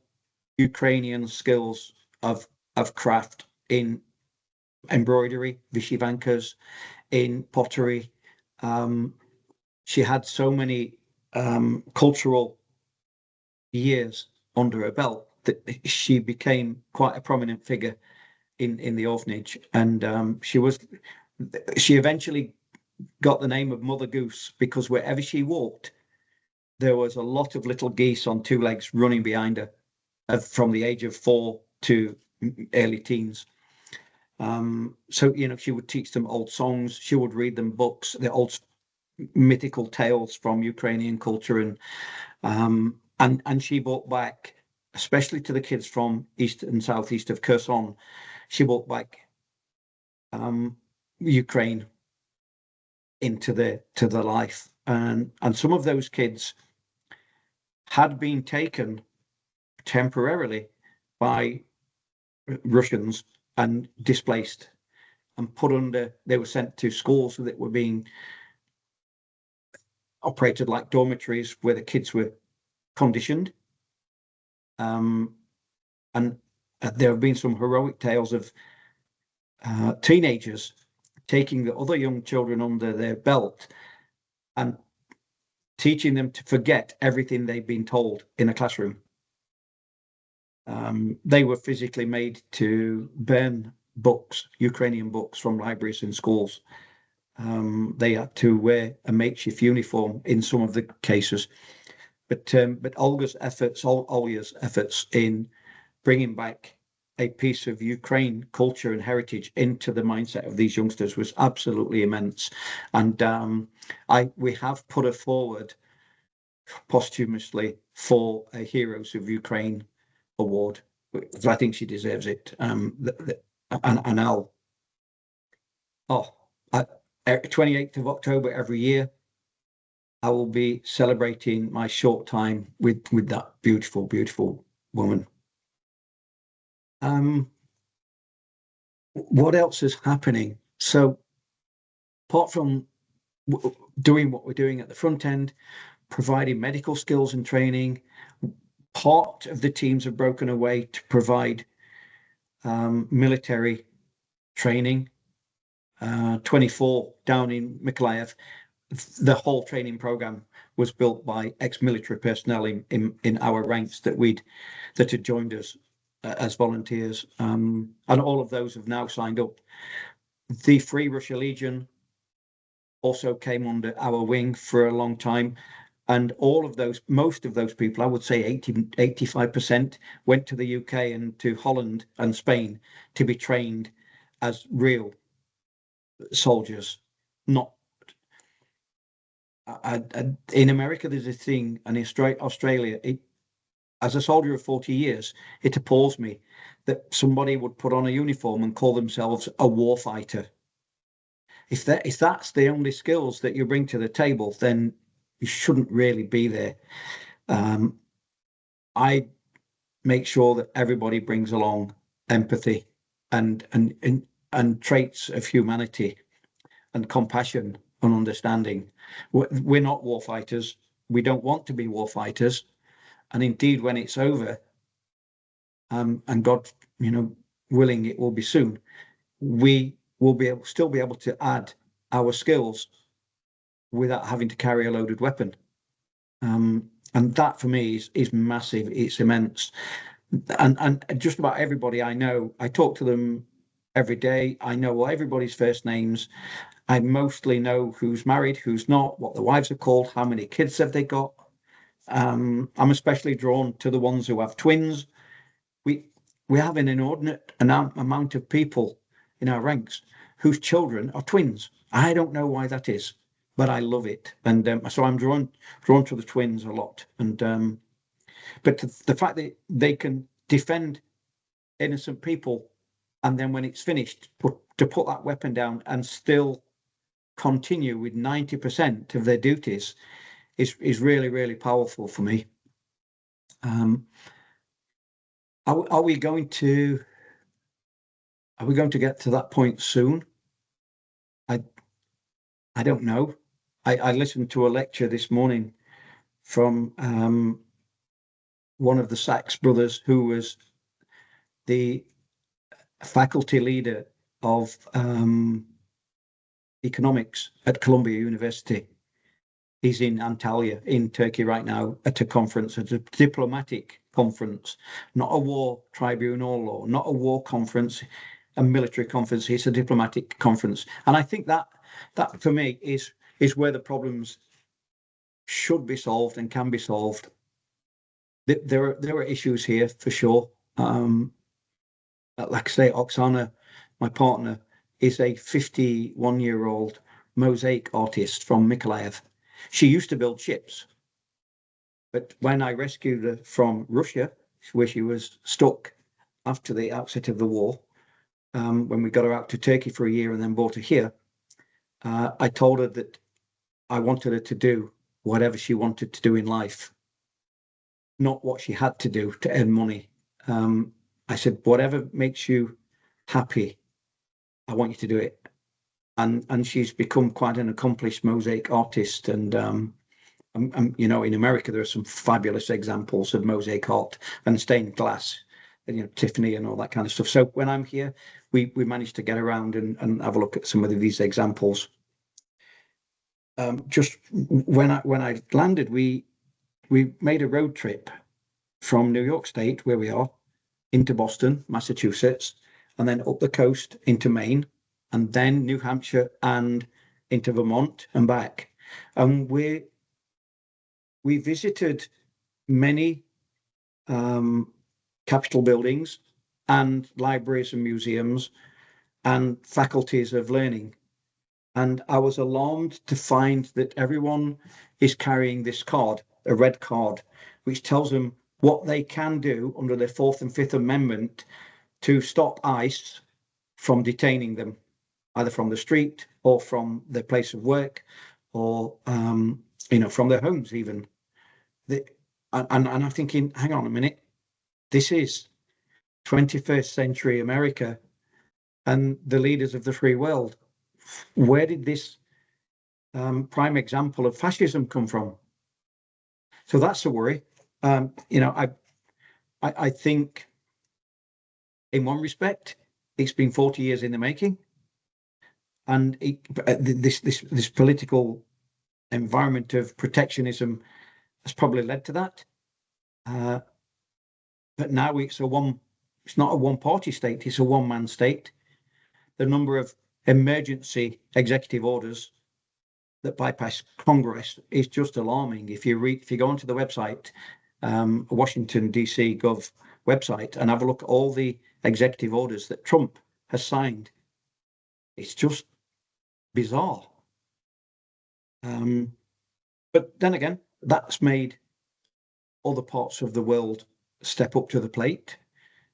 Ukrainian skills of craft in embroidery, vyshyvankas, in pottery. She had so many cultural years under her belt that she became quite a prominent figure in the orphanage, and she eventually got the name of Mother Goose, because wherever she walked, there was a lot of little geese on two legs running behind her, from the age of 4 to early teens. So, she would teach them old songs. She would read them books, the old mythical tales from Ukrainian culture, and she brought back, especially to the kids from east and southeast of Kherson, she brought back Ukraine into the life, and some of those kids had been taken temporarily by Russians and displaced and put under. They were sent to schools that were being operated like dormitories, where the kids were conditioned. And there have been some heroic tales of teenagers taking the other young children under their belt and teaching them to forget everything they've been told in a classroom. They were physically made to burn books, Ukrainian books, from libraries and schools. They had to wear a makeshift uniform in some of the cases. But Olya's efforts in bringing back a piece of Ukraine culture and heritage into the mindset of these youngsters was absolutely immense. And we have put her forward posthumously for a Heroes of Ukraine award, because I think she deserves it. And I'll 28th of October every year, I will be celebrating my short time with that beautiful, beautiful woman. What else is happening? So, apart from doing what we're doing at the front end, providing medical skills and training, part of the teams have broken away to provide military training. 24 down in Mykolaiv, the whole training program was built by ex-military personnel in our ranks that had joined us as volunteers, and all of those have now signed up. The Free Russia Legion also came under our wing for a long time, and most of those people, I would say 85%, went to the UK and to Holland and Spain to be trained as real soldiers. Not in America, there's a thing, and in Australia, as a soldier of 40 years, it appalls me that somebody would put on a uniform and call themselves a war fighter. If that's the only skills that you bring to the table, then you shouldn't really be there. I make sure that everybody brings along empathy and traits of humanity and compassion and understanding. We're not war fighters. we don't want to be war fighters. And indeed, when it's over, and God, willing, it will be soon, we will still be able to add our skills without having to carry a loaded weapon. And that for me is massive. It's immense. And just about everybody I know, I talk to them every day. I know everybody's first names. I mostly know who's married, who's not, what their wives are called, how many kids have they got. I'm especially drawn to the ones who have twins. We have an inordinate amount of people in our ranks whose children are twins. I don't know why that is, but I love it, and so I'm drawn to the twins a lot. And but the fact that they can defend innocent people, and then when it's finished, to put that weapon down and still continue with 90% of their duties is really, really powerful for me. Are we going to get to that point soon? I don't know. I listened to a lecture this morning from one of the Sachs brothers, who was the faculty leader of economics at Columbia University. He's in Antalya in Turkey right now at a conference, at a diplomatic conference, not a war tribunal or not a war conference, a military conference. It's a diplomatic conference. And I think that for me is where the problems should be solved and can be solved. There are issues here for sure. Like I say, Oksana, my partner, is a 51-year-old mosaic artist from Mykolaiv. She used to build ships, but when I rescued her from Russia, where she was stuck after the outset of the war, when we got her out to Turkey for a year and then brought her here, I told her that I wanted her to do whatever she wanted to do in life, not what she had to do to earn money. I said, whatever makes you happy, I want you to do it. And she's become quite an accomplished mosaic artist. And in America, there are some fabulous examples of mosaic art and stained glass, and, Tiffany and all that kind of stuff. So when I'm here, we managed to get around and have a look at some of these examples. Just when I landed, we made a road trip from New York State, where we are, into Boston, Massachusetts, and then up the coast into Maine, and then New Hampshire and into Vermont and back. And we visited many Capitol buildings and libraries and museums and faculties of learning. And I was alarmed to find that everyone is carrying this card, a red card, which tells them what they can do under the 4th and 5th Amendment to stop ICE from detaining them, either from the street or from their place of work, or from their homes even. And I'm thinking, hang on a minute, this is 21st century America and the leaders of the free world. Where did this prime example of fascism come from? So that's a worry. I think in one respect, it's been 40 years in the making, and this political environment of protectionism has probably led to that. But now it's not a one-party state; it's a one-man state. The number of emergency executive orders that bypass Congress is just alarming. If you go onto the website, Washington DC Gov website, and have a look at all the executive orders that Trump has signed, it's just bizarre. But then again, that's made other parts of the world step up to the plate,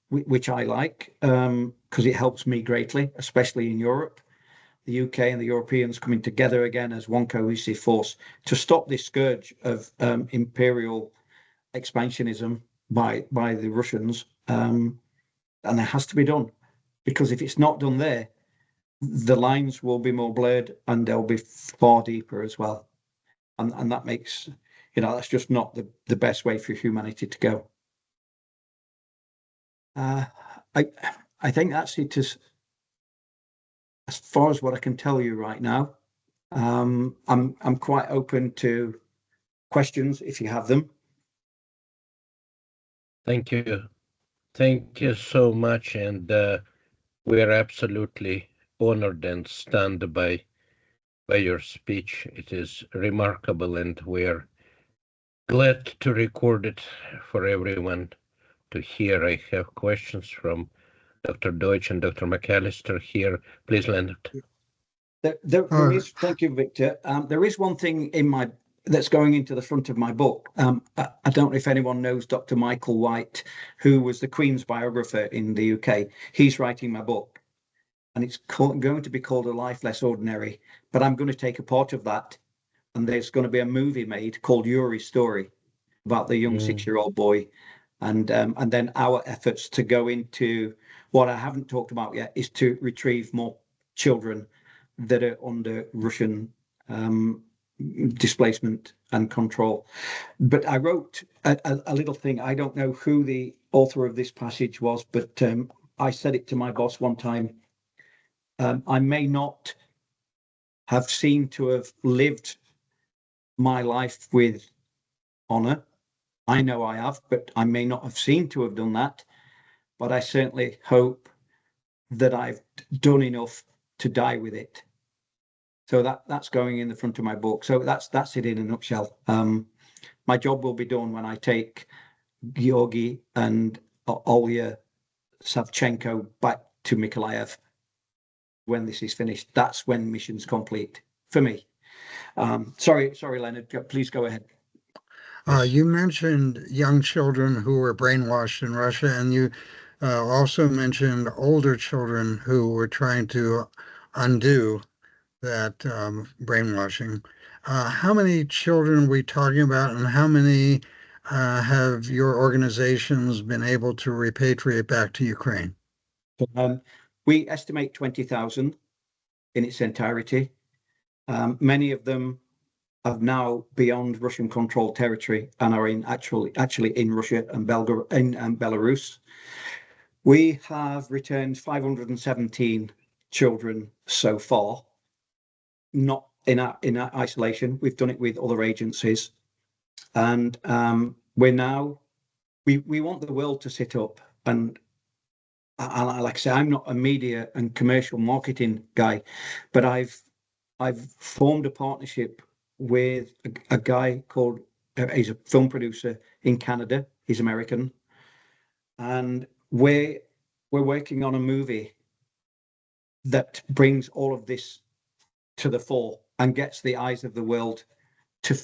which I like, because it helps me greatly, especially in Europe. The UK and the Europeans coming together again as one cohesive force to stop this scourge of imperial expansionism by the Russians. And it has to be done, because if it's not done there, the lines will be more blurred and they'll be far deeper as well. And that makes, that's just not the best way for humanity to go. I think that's it as far as what I can tell you right now. I'm quite open to questions if you have them. Thank you. Thank you so much. And we are absolutely honored and stunned by your speech. It is remarkable, and we're glad to record it for everyone to hear. I have questions from Dr. Deutsch and Dr. McAllister here. Please, Leonard. There is, thank you, Victor. There is one thing that's going into the front of my book. I don't know if anyone knows Dr. Michael White, who was the Queen's biographer in the UK. He's writing my book, and it's going to be called A Life Less Ordinary. But I'm going to take a part of that, and there's going to be a movie made called Yuri's Story about the young 6-year-old boy, and then our efforts to go into what I haven't talked about yet is to retrieve more children that are under Russian displacement and control. But I wrote a little thing. I don't know who the author of this passage was, but I said it to my boss one time. I may not have seemed to have lived my life with honor. I know I have, but I may not have seemed to have done that. But I certainly hope that I've done enough to die with it. So that's going in the front of my book. So that's it in a nutshell. My job will be done when I take Georgi and Olya Savchenko back to Mykolaiv. When this is finished, that's when mission's complete for me. Sorry, Leonard. Please go ahead. You mentioned young children who were brainwashed in Russia, and you also mentioned older children who were trying to undo that brainwashing. How many children are we talking about, and how many have your organizations been able to repatriate back to Ukraine? We estimate 20,000 in its entirety. Many of them are now beyond Russian-controlled territory and are actually in Russia and Belarus. We have returned 517 children so far, not in isolation. We've done it with other agencies, and we want the world to sit up. And like I say, I'm not a media and commercial marketing guy, but I've formed a partnership with a guy called, he's a film producer in Canada. He's American, and we're working on a movie that brings all of this to the fore and gets the eyes of the world to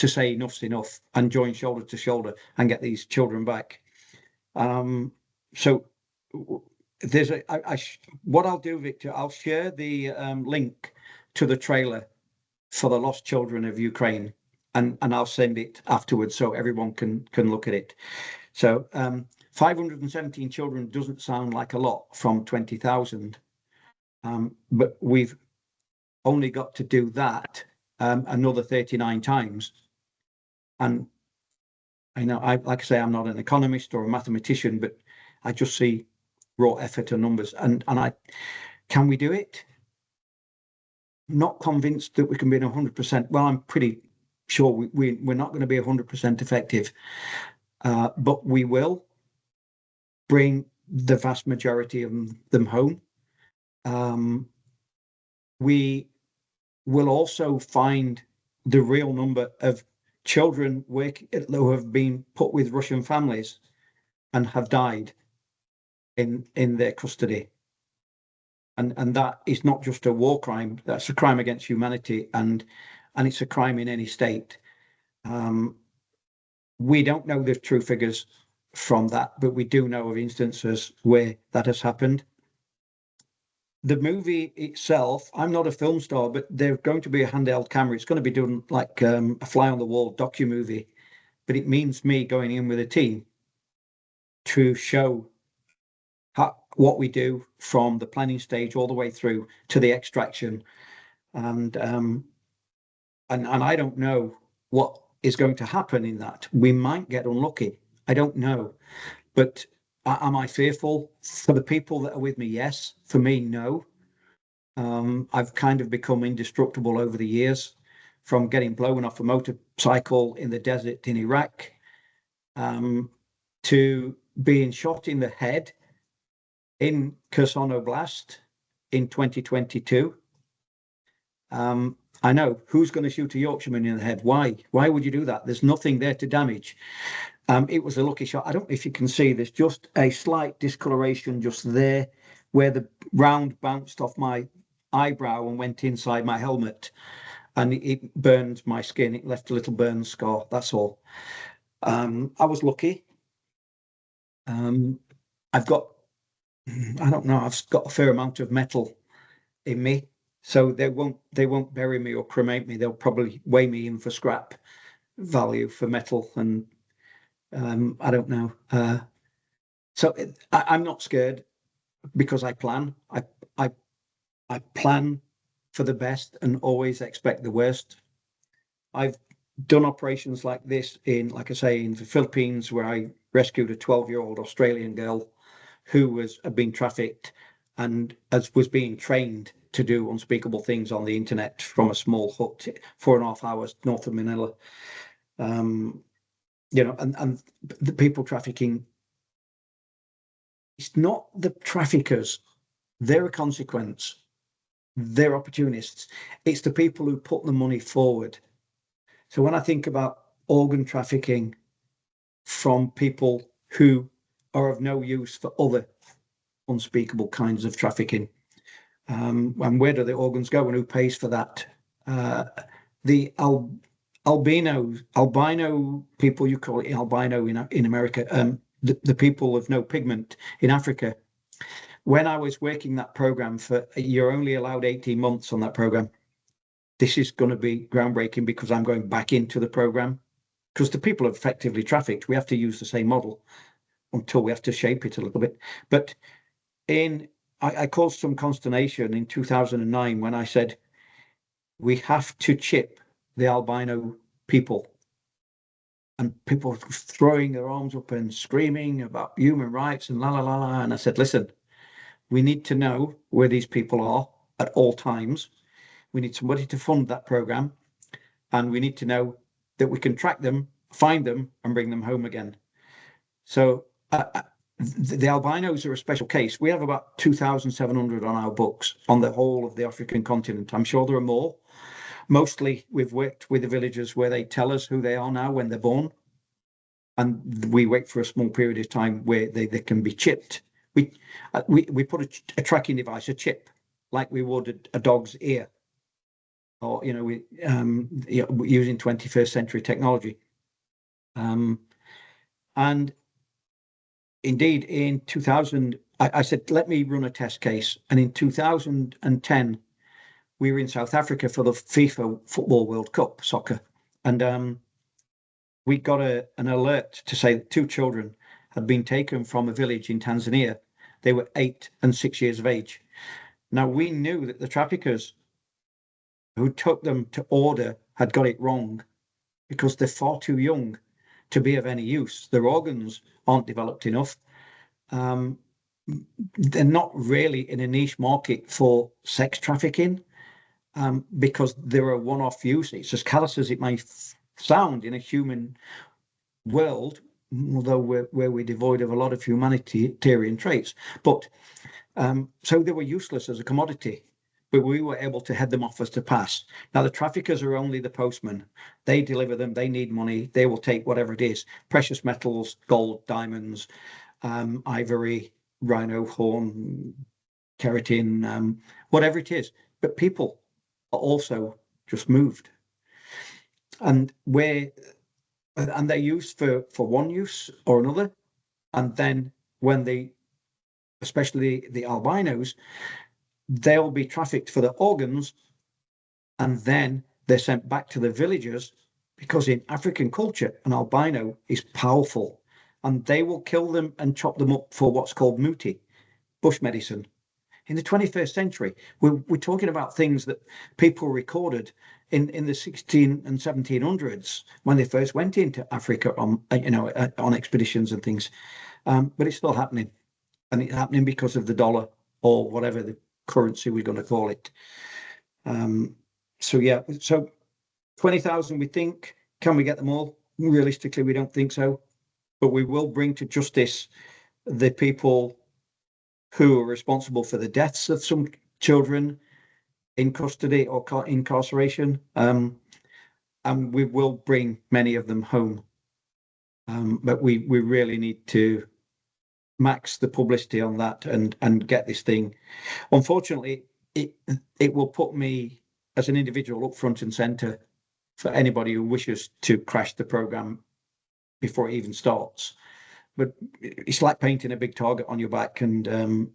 say enough's enough and join shoulder to shoulder and get these children back. So there's what I'll do, Victor, I'll share the link to the trailer for the lost children of Ukraine, and I'll send it afterwards so everyone can look at it. So 517 children doesn't sound like a lot from 20,000, but we've only got to do that another 39 times. And I know, like I say, I'm not an economist or a mathematician, but I just see raw effort and numbers. And can we do it? Not convinced that we can be 100%. Well, I'm pretty sure we're not going to be 100% effective, but we will bring the vast majority of them home. We will also find the real number of children who have been put with Russian families and have died in their custody. And that is not just a war crime, that's a crime against humanity, and it's a crime in any state. We don't know the true figures from that, but we do know of instances where that has happened. The movie itself, I'm not a film star, but there's going to be a handheld camera. It's going to be done like a fly on the wall docu-movie, but it means me going in with a team to show what we do from the planning stage all the way through to the extraction. And I don't know what is going to happen in that. We might get unlucky. I don't know. But am I fearful? For the people that are with me, yes. For me, no. I've kind of become indestructible over the years, from getting blown off a motorcycle in the desert in Iraq, to being shot in the head in Kherson Oblast in 2022. I know, who's going to shoot a Yorkshireman in the head? Why? Why would you do that? There's nothing there to damage. It was a lucky shot. I don't know if you can see, there's just a slight discoloration just there where the round bounced off my eyebrow and went inside my helmet, and it burned my skin. It left a little burn scar, that's all. I was lucky. I've got, I don't know, I've got a fair amount of metal in me, so they won't bury me or cremate me. They'll probably weigh me in for scrap value for metal, and I don't know. So I'm not scared, because I plan. I plan for the best and always expect the worst. I've done operations like this in, like I say, in the Philippines, where I rescued a 12-year-old Australian girl who had been trafficked and was being trained to do unspeakable things on the internet from a small hut 4.5 hours north of Manila. And the people trafficking, it's not the traffickers, they're a consequence. They're opportunists. It's the people who put the money forward. So when I think about organ trafficking from people who are of no use for other unspeakable kinds of trafficking, and where do the organs go and who pays for that? The albino people, you call it albino in America, the people of no pigment in Africa. When I was working that program you're only allowed 18 months on that program. This is going to be groundbreaking, because I'm going back into the program, because the people are effectively trafficked. We have to use the same model until we have to shape it a little bit. But I caused some consternation in 2009 when I said, we have to chip the albino people. And people were throwing their arms up and screaming about human rights and la, la, la, la. And I said, listen, we need to know where these people are at all times. We need somebody to fund that program, and we need to know that we can track them, find them, and bring them home again. So the albinos are a special case. We have about 2,700 on our books on the whole of the African continent. I'm sure there are more. Mostly we've worked with the villagers where they tell us who they are now when they're born, and we wait for a small period of time where they can be chipped. We put a tracking device, a chip, like we would a dog's ear, or using 21st century technology. And indeed, in 2000, I said, let me run a test case. And in 2010, we were in South Africa for the FIFA Football World Cup soccer, and we got an alert to say that 2 children had been taken from a village in Tanzania. They were 8 and 6 years of age. Now, we knew that the traffickers who took them to order had got it wrong, because they're far too young to be of any use. Their organs aren't developed enough. They're not really in a niche market for sex trafficking, because they're a one-off use. It's as callous as it may sound in a human world, although we're devoid of a lot of humanitarian traits. But so they were useless as a commodity, but we were able to head them off as to pass. Now, the traffickers are only the postmen. They deliver them. They need money. They will take whatever it is: precious metals, gold, diamonds, ivory, rhino horn, keratin, whatever it is. But people are also just moved, and they're used for one use or another. And then when especially the albinos, they'll be trafficked for their organs, and then they're sent back to the villagers, because in African culture, an albino is powerful, and they will kill them and chop them up for what's called muti, bush medicine. In the 21st century, we're talking about things that people recorded in the 16 and 1700s when they first went into Africa on expeditions and things. But it's still happening, and it's happening because of the dollar or whatever the currency we're going to call it. So 20,000 we think. Can we get them all? Realistically, we don't think so, but we will bring to justice the people who are responsible for the deaths of some children in custody or incarceration, and we will bring many of them home. But we really need to max the publicity on that and get this thing. Unfortunately, it will put me as an individual up front and center for anybody who wishes to crash the program before it even starts. But it's like painting a big target on your back, and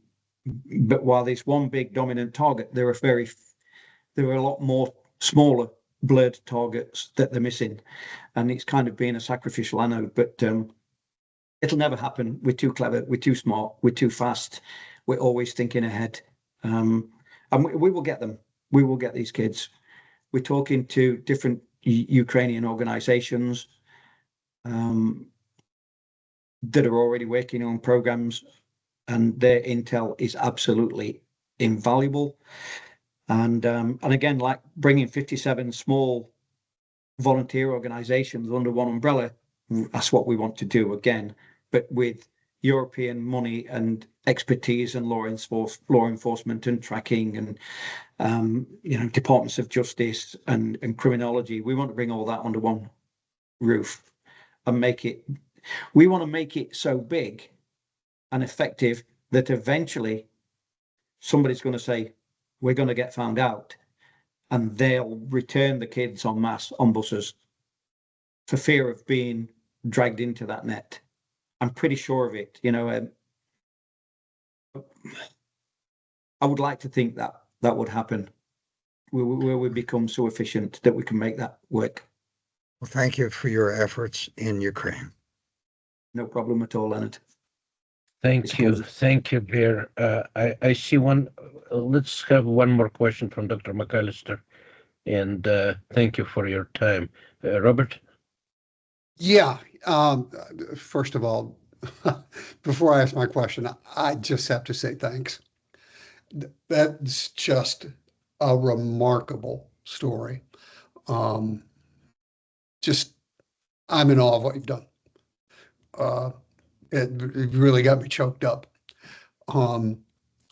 but while there's one big dominant target, there are a lot more smaller blurred targets that they're missing, and it's kind of being a sacrificial anode. But it'll never happen. We're too clever, we're too smart, we're too fast, we're always thinking ahead, and we will get them. We will get these kids. We're talking to different Ukrainian organizations that are already working on programs, and their intel is absolutely invaluable. And again, like bringing 57 small volunteer organizations under one umbrella, that's what we want to do again, but with European money and expertise and law enforcement and tracking and departments of justice and criminology. We want to bring all that under one roof and we want to make it so big and effective that eventually somebody's going to say, we're going to get found out, and they'll return the kids en masse on buses for fear of being dragged into that net. I'm pretty sure of it. I would like to think that would happen, where we become so efficient that we can make that work. Well, thank you for your efforts in Ukraine. No problem at all, Leonard. Thank you. Thank you, Bear. I see one. Let's have one more question from Dr. McAllister. And thank you for your time. Robert? Yeah. First of all, before I ask my question, I just have to say thanks. That's just a remarkable story. Just, I'm in awe of what you've done. It really got me choked up.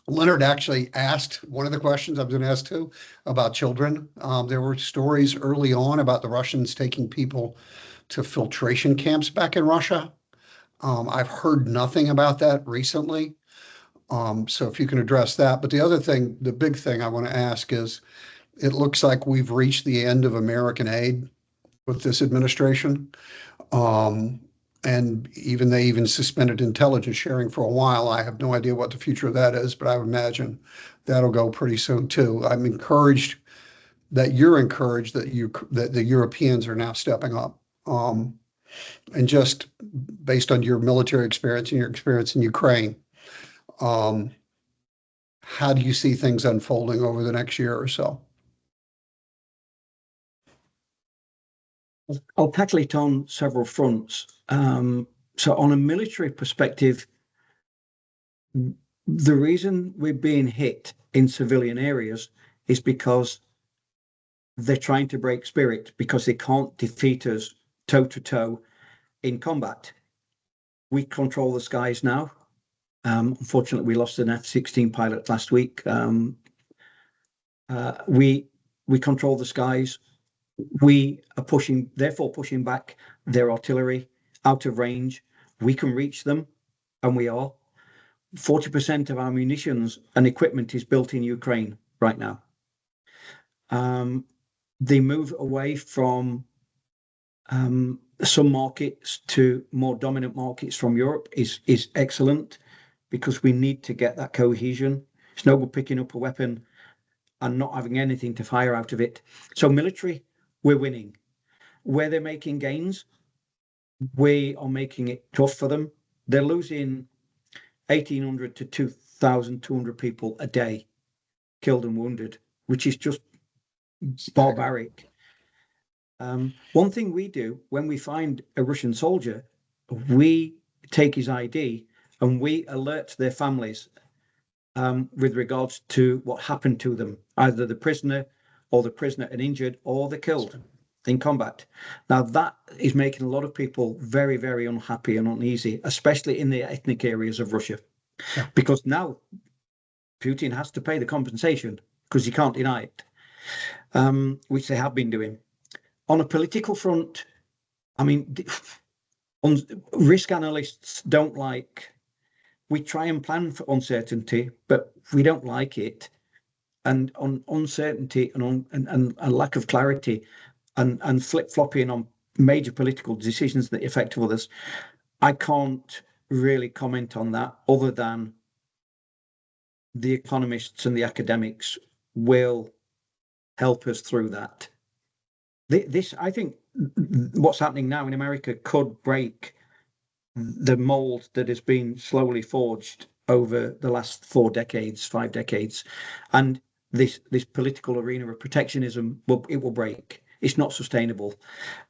Leonard actually asked one of the questions I was going to ask too about children. There were stories early on about the Russians taking people to filtration camps back in Russia. I've heard nothing about that recently. So if you can address that. But the other thing, the big thing I want to ask is, it looks like we've reached the end of American aid with this administration. And they even suspended intelligence sharing for a while. I have no idea what the future of that is, but I would imagine that'll go pretty soon too. I'm encouraged that you're encouraged that the Europeans are now stepping up. And just based on your military experience and your experience in Ukraine, how do you see things unfolding over the next year or so? I'll tackle it on several fronts. So on a military perspective, the reason we're being hit in civilian areas is because they're trying to break spirit, because they can't defeat us toe to toe in combat. We control the skies now. Unfortunately, we lost an F-16 pilot last week. We control the skies. We are therefore pushing back their artillery out of range. We can reach them, and we are. 40% of our munitions and equipment is built in Ukraine right now. The move away from some markets to more dominant markets from Europe is excellent, because we need to get that cohesion. It's no good picking up a weapon and not having anything to fire out of it. So military, we're winning. Where they're making gains, we are making it tough for them. They're losing 1,800 to 2,200 people a day, killed and wounded, which is just barbaric. One thing we do when we find a Russian soldier, we take his ID and we alert their families with regards to what happened to them, either the prisoner and injured, or the killed in combat. Now that is making a lot of people very, very unhappy and uneasy, especially in the ethnic areas of Russia, because now Putin has to pay the compensation because he can't deny it, which they have been doing. On a political front, I mean, risk analysts don't like, we try and plan for uncertainty, but we don't like it. And on uncertainty and a lack of clarity and flip-flopping on major political decisions that affect others, I can't really comment on that other than the economists and the academics will help us through that. This, I think, what's happening now in America could break the mold that has been slowly forged over the last 5 decades, and this political arena of protectionism will break. It's not sustainable,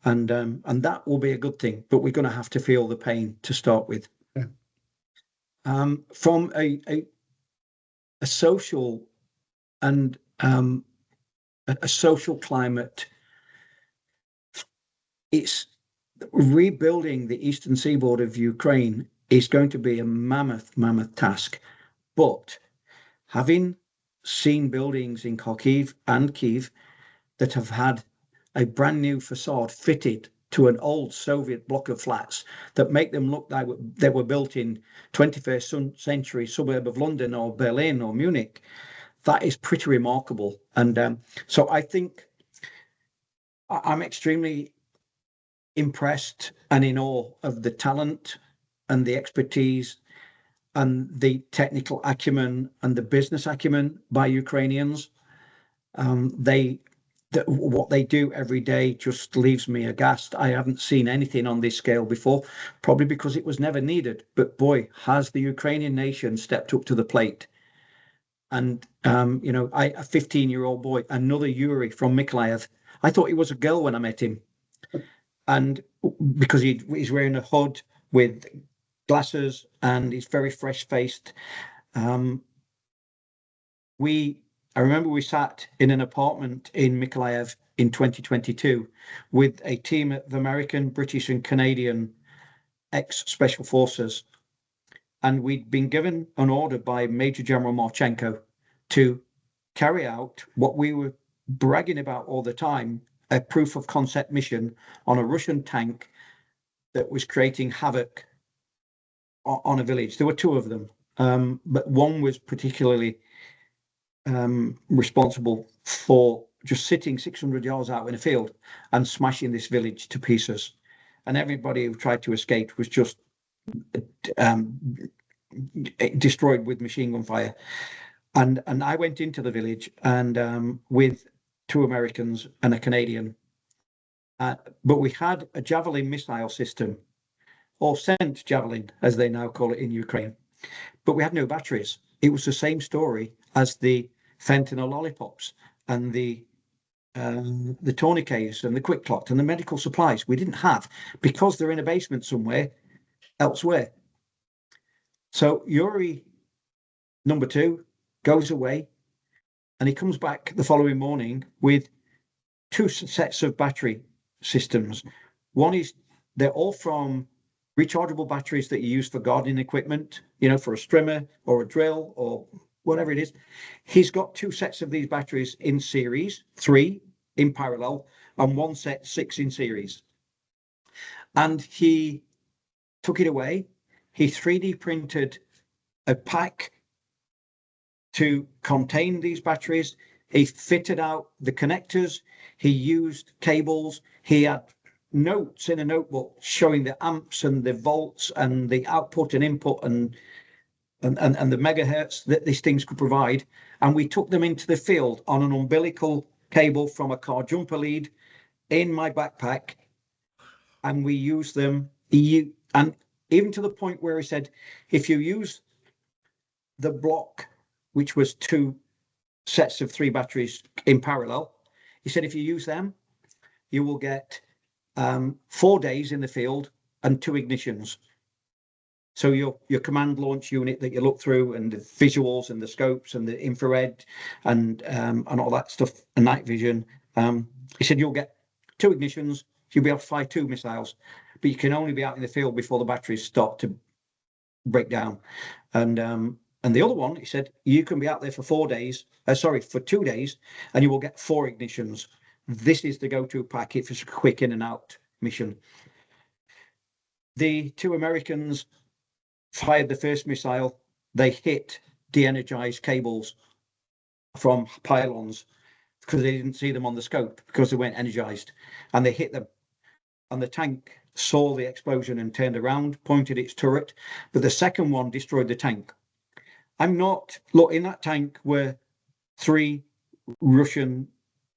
and that will be a good thing. But we're going to have to feel the pain to start with. Yeah. From a social and a social climate, it's rebuilding the eastern seaboard of Ukraine is going to be a mammoth task. But having seen buildings in Kharkiv and Kyiv that have had a brand new facade fitted to an old Soviet block of flats that make them look like they were built in 21st century suburb of London or Berlin or Munich, that is pretty remarkable. And so I think I'm extremely impressed and in awe of the talent and the expertise and the technical acumen and the business acumen by Ukrainians. What they do every day just leaves me aghast. I haven't seen anything on this scale before, probably because it was never needed. But boy, has the Ukrainian nation stepped up to the plate. And, a 15-year-old boy, another Yuri from Mykolaiv, I thought he was a girl when I met him. And because he's wearing a hood with glasses and he's very fresh-faced. I remember we sat in an apartment in Mykolaiv in 2022 with a team of American, British, and Canadian ex-special forces. And we'd been given an order by Major General Marchenko to carry out what we were bragging about all the time, a proof of concept mission on a Russian tank that was creating havoc on a village. There were 2 of them, but one was particularly responsible for just sitting 600 yards out in a field and smashing this village to pieces. And everybody who tried to escape was just destroyed with machine gun fire. And I went into the village and with 2 Americans and a Canadian. But we had a Javelin missile system, or sent Javelin, as they now call it in Ukraine. But we had no batteries. It was the same story as the fentanyl lollipops and the tourniquets and the quick clot and the medical supplies. We didn't have, because they're in a basement somewhere elsewhere. So Yuri, number 2, goes away, and he comes back the following morning with 2 sets of battery systems. One is, they're all from rechargeable batteries that you use for gardening equipment, for a strimmer or a drill or whatever it is. He's got 2 sets of these batteries in series, 3 in parallel, and 1 set, 6 in series. And he took it away. He 3D printed a pack to contain these batteries. He fitted out the connectors. He used cables. He had notes in a notebook showing the amps and the volts and the output and input and the megahertz that these things could provide. And we took them into the field on an umbilical cable from a car jumper lead in my backpack. And we used them, and even to the point where he said, if you use the block, which was 2 sets of 3 batteries in parallel, he said, if you use them, you will get 4 days in the field and 2 ignitions. So your command launch unit that you look through, and the visuals and the scopes and the infrared and all that stuff, and night vision. He said you'll get 2 ignitions. You'll be able to fire 2 missiles, but you can only be out in the field before the batteries start to break down. And the other one, he said, you can be out there for 4 days. For 2 days, and you will get 4 ignitions. This is the go-to packet for a quick in and out mission. The 2 Americans fired the first missile. They hit de-energized cables from pylons because they didn't see them on the scope because they weren't energized, and they hit them. And the tank saw the explosion and turned around, pointed its turret, but the second one destroyed the tank. In that tank were 3 Russian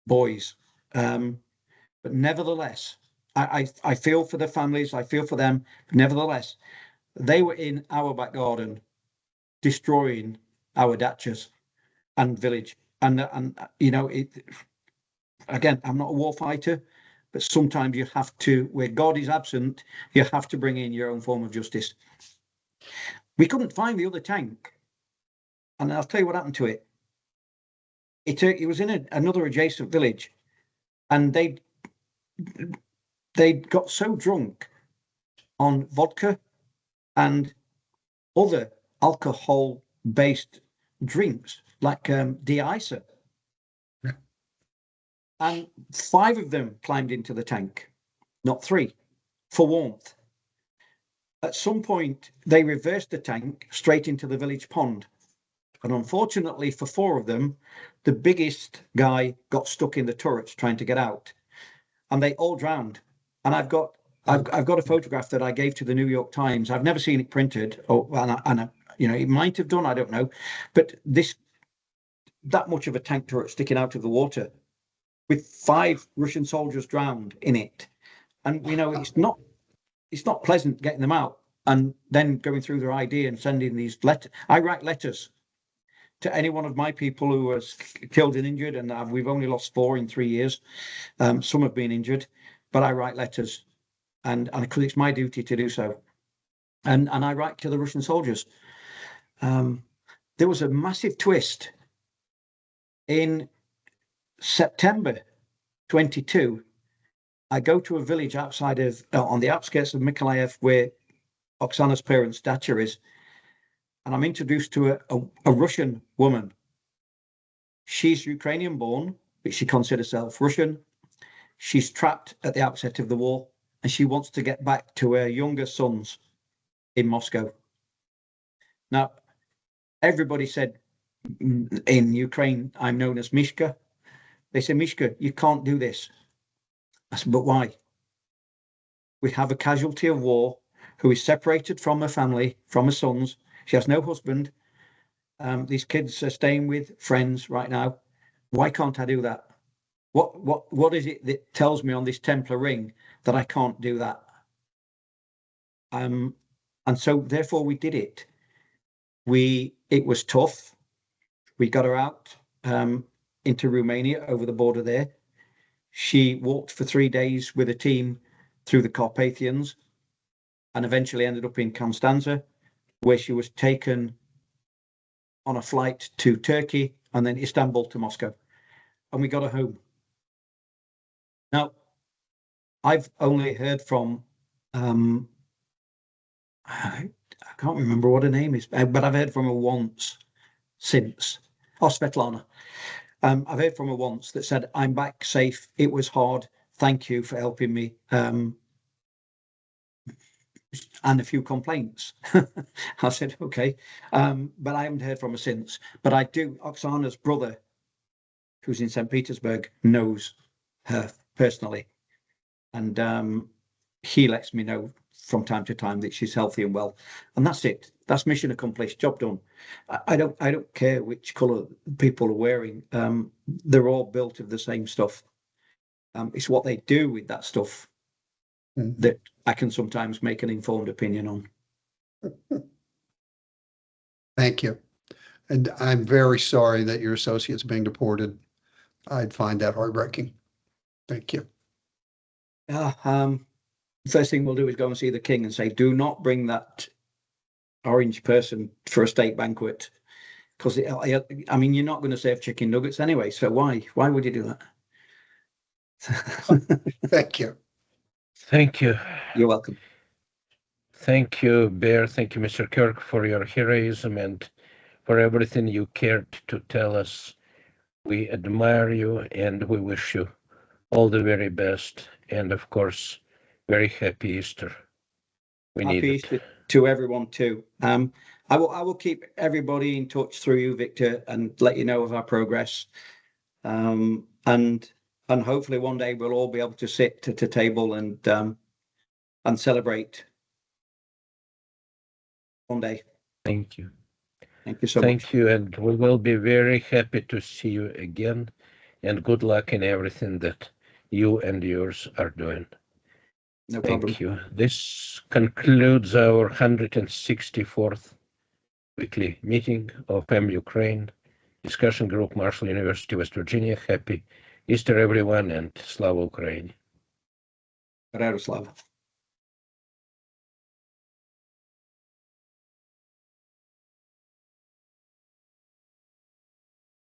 boys, but nevertheless, I feel for the families, I feel for them, but nevertheless, they were in our back garden, destroying our dachas and village. And again, I'm not a war fighter, but sometimes you have to, where God is absent, you have to bring in your own form of justice. We couldn't find the other tank, and I'll tell you what happened to it. It was in another adjacent village, and they got so drunk on vodka and other alcohol-based drinks like de-icer. Yeah. And 5 of them climbed into the tank, not 3, for warmth. At some point, they reversed the tank straight into the village pond. And unfortunately for 4 of them, the biggest guy got stuck in the turrets trying to get out, and they all drowned. And I've got a photograph that I gave to the New York Times. I've never seen it printed, it might have done, I don't know, but that much of a tank turret sticking out of the water with 5 Russian soldiers drowned in it. And it's not pleasant getting them out and then going through their ID and sending these letters. I write letters to any one of my people who was killed and injured, and we've only lost 4 in 3 years. Some have been injured, but I write letters, and because it's my duty to do so. And I write to the Russian soldiers. There was a massive twist in September 22. I go to a village outside of, on the outskirts of Mykolaiv, where Oksana's parents' dacha is, and I'm introduced to a Russian woman. She's Ukrainian born, but she considers herself Russian. She's trapped at the outset of the war, and she wants to get back to her younger sons in Moscow. Now, everybody said in Ukraine, I'm known as Mishka. They say, Mishka, you can't do this. I said, but why? We have a casualty of war who is separated from her family, from her sons. She has no husband. These kids are staying with friends right now. Why can't I do that? What is it that tells me on this Templar ring that I can't do that? And so therefore we did it. It was tough. We got her out into Romania over the border there. She walked for 3 days with a team through the Carpathians and eventually ended up in Constanza, where she was taken on a flight to Turkey and then Istanbul to Moscow. And we got her home. Now, I've only heard from, I can't remember what her name is, but I've heard from her once since. Svetlana. I've heard from her once that said, I'm back safe. It was hard. Thank you for helping me. And a few complaints. I said, okay. But I haven't heard from her since. But I do. Oksana's brother, who's in St. Petersburg, knows her personally. And he lets me know from time to time that she's healthy and well. And that's it. That's mission accomplished, job done. I don't care which colour people are wearing. They're all built of the same stuff. It's what they do with that stuff that I can sometimes make an informed opinion on. Thank you. And I'm very sorry that your associate's being deported. I'd find that heartbreaking. Thank you. First thing we'll do is go and see the king and say, do not bring that orange person for a state banquet. Because, I mean, you're not going to serve chicken nuggets anyway. So why? Why would you do that? Thank you. Thank you. You're welcome. Thank you, Bear. Thank you, Mr. Kirk, for your heroism and for everything you cared to tell us. We admire you and we wish you all the very best. And of course, very happy Easter. We need Happy it. Easter to everyone too. I will keep everybody in touch through you, Victor, and let you know of our progress. And hopefully one day we'll all be able to sit at a table and celebrate one day. Thank you. Thank you so much. Thank you, and we will be very happy to see you again. And good luck in everything that you and yours are doing. No problem. Thank you. This concludes our 164th weekly meeting of MUkraine discussion group, Marshall University, West Virginia. Happy Easter, everyone, and Slava Ukraini. Slava.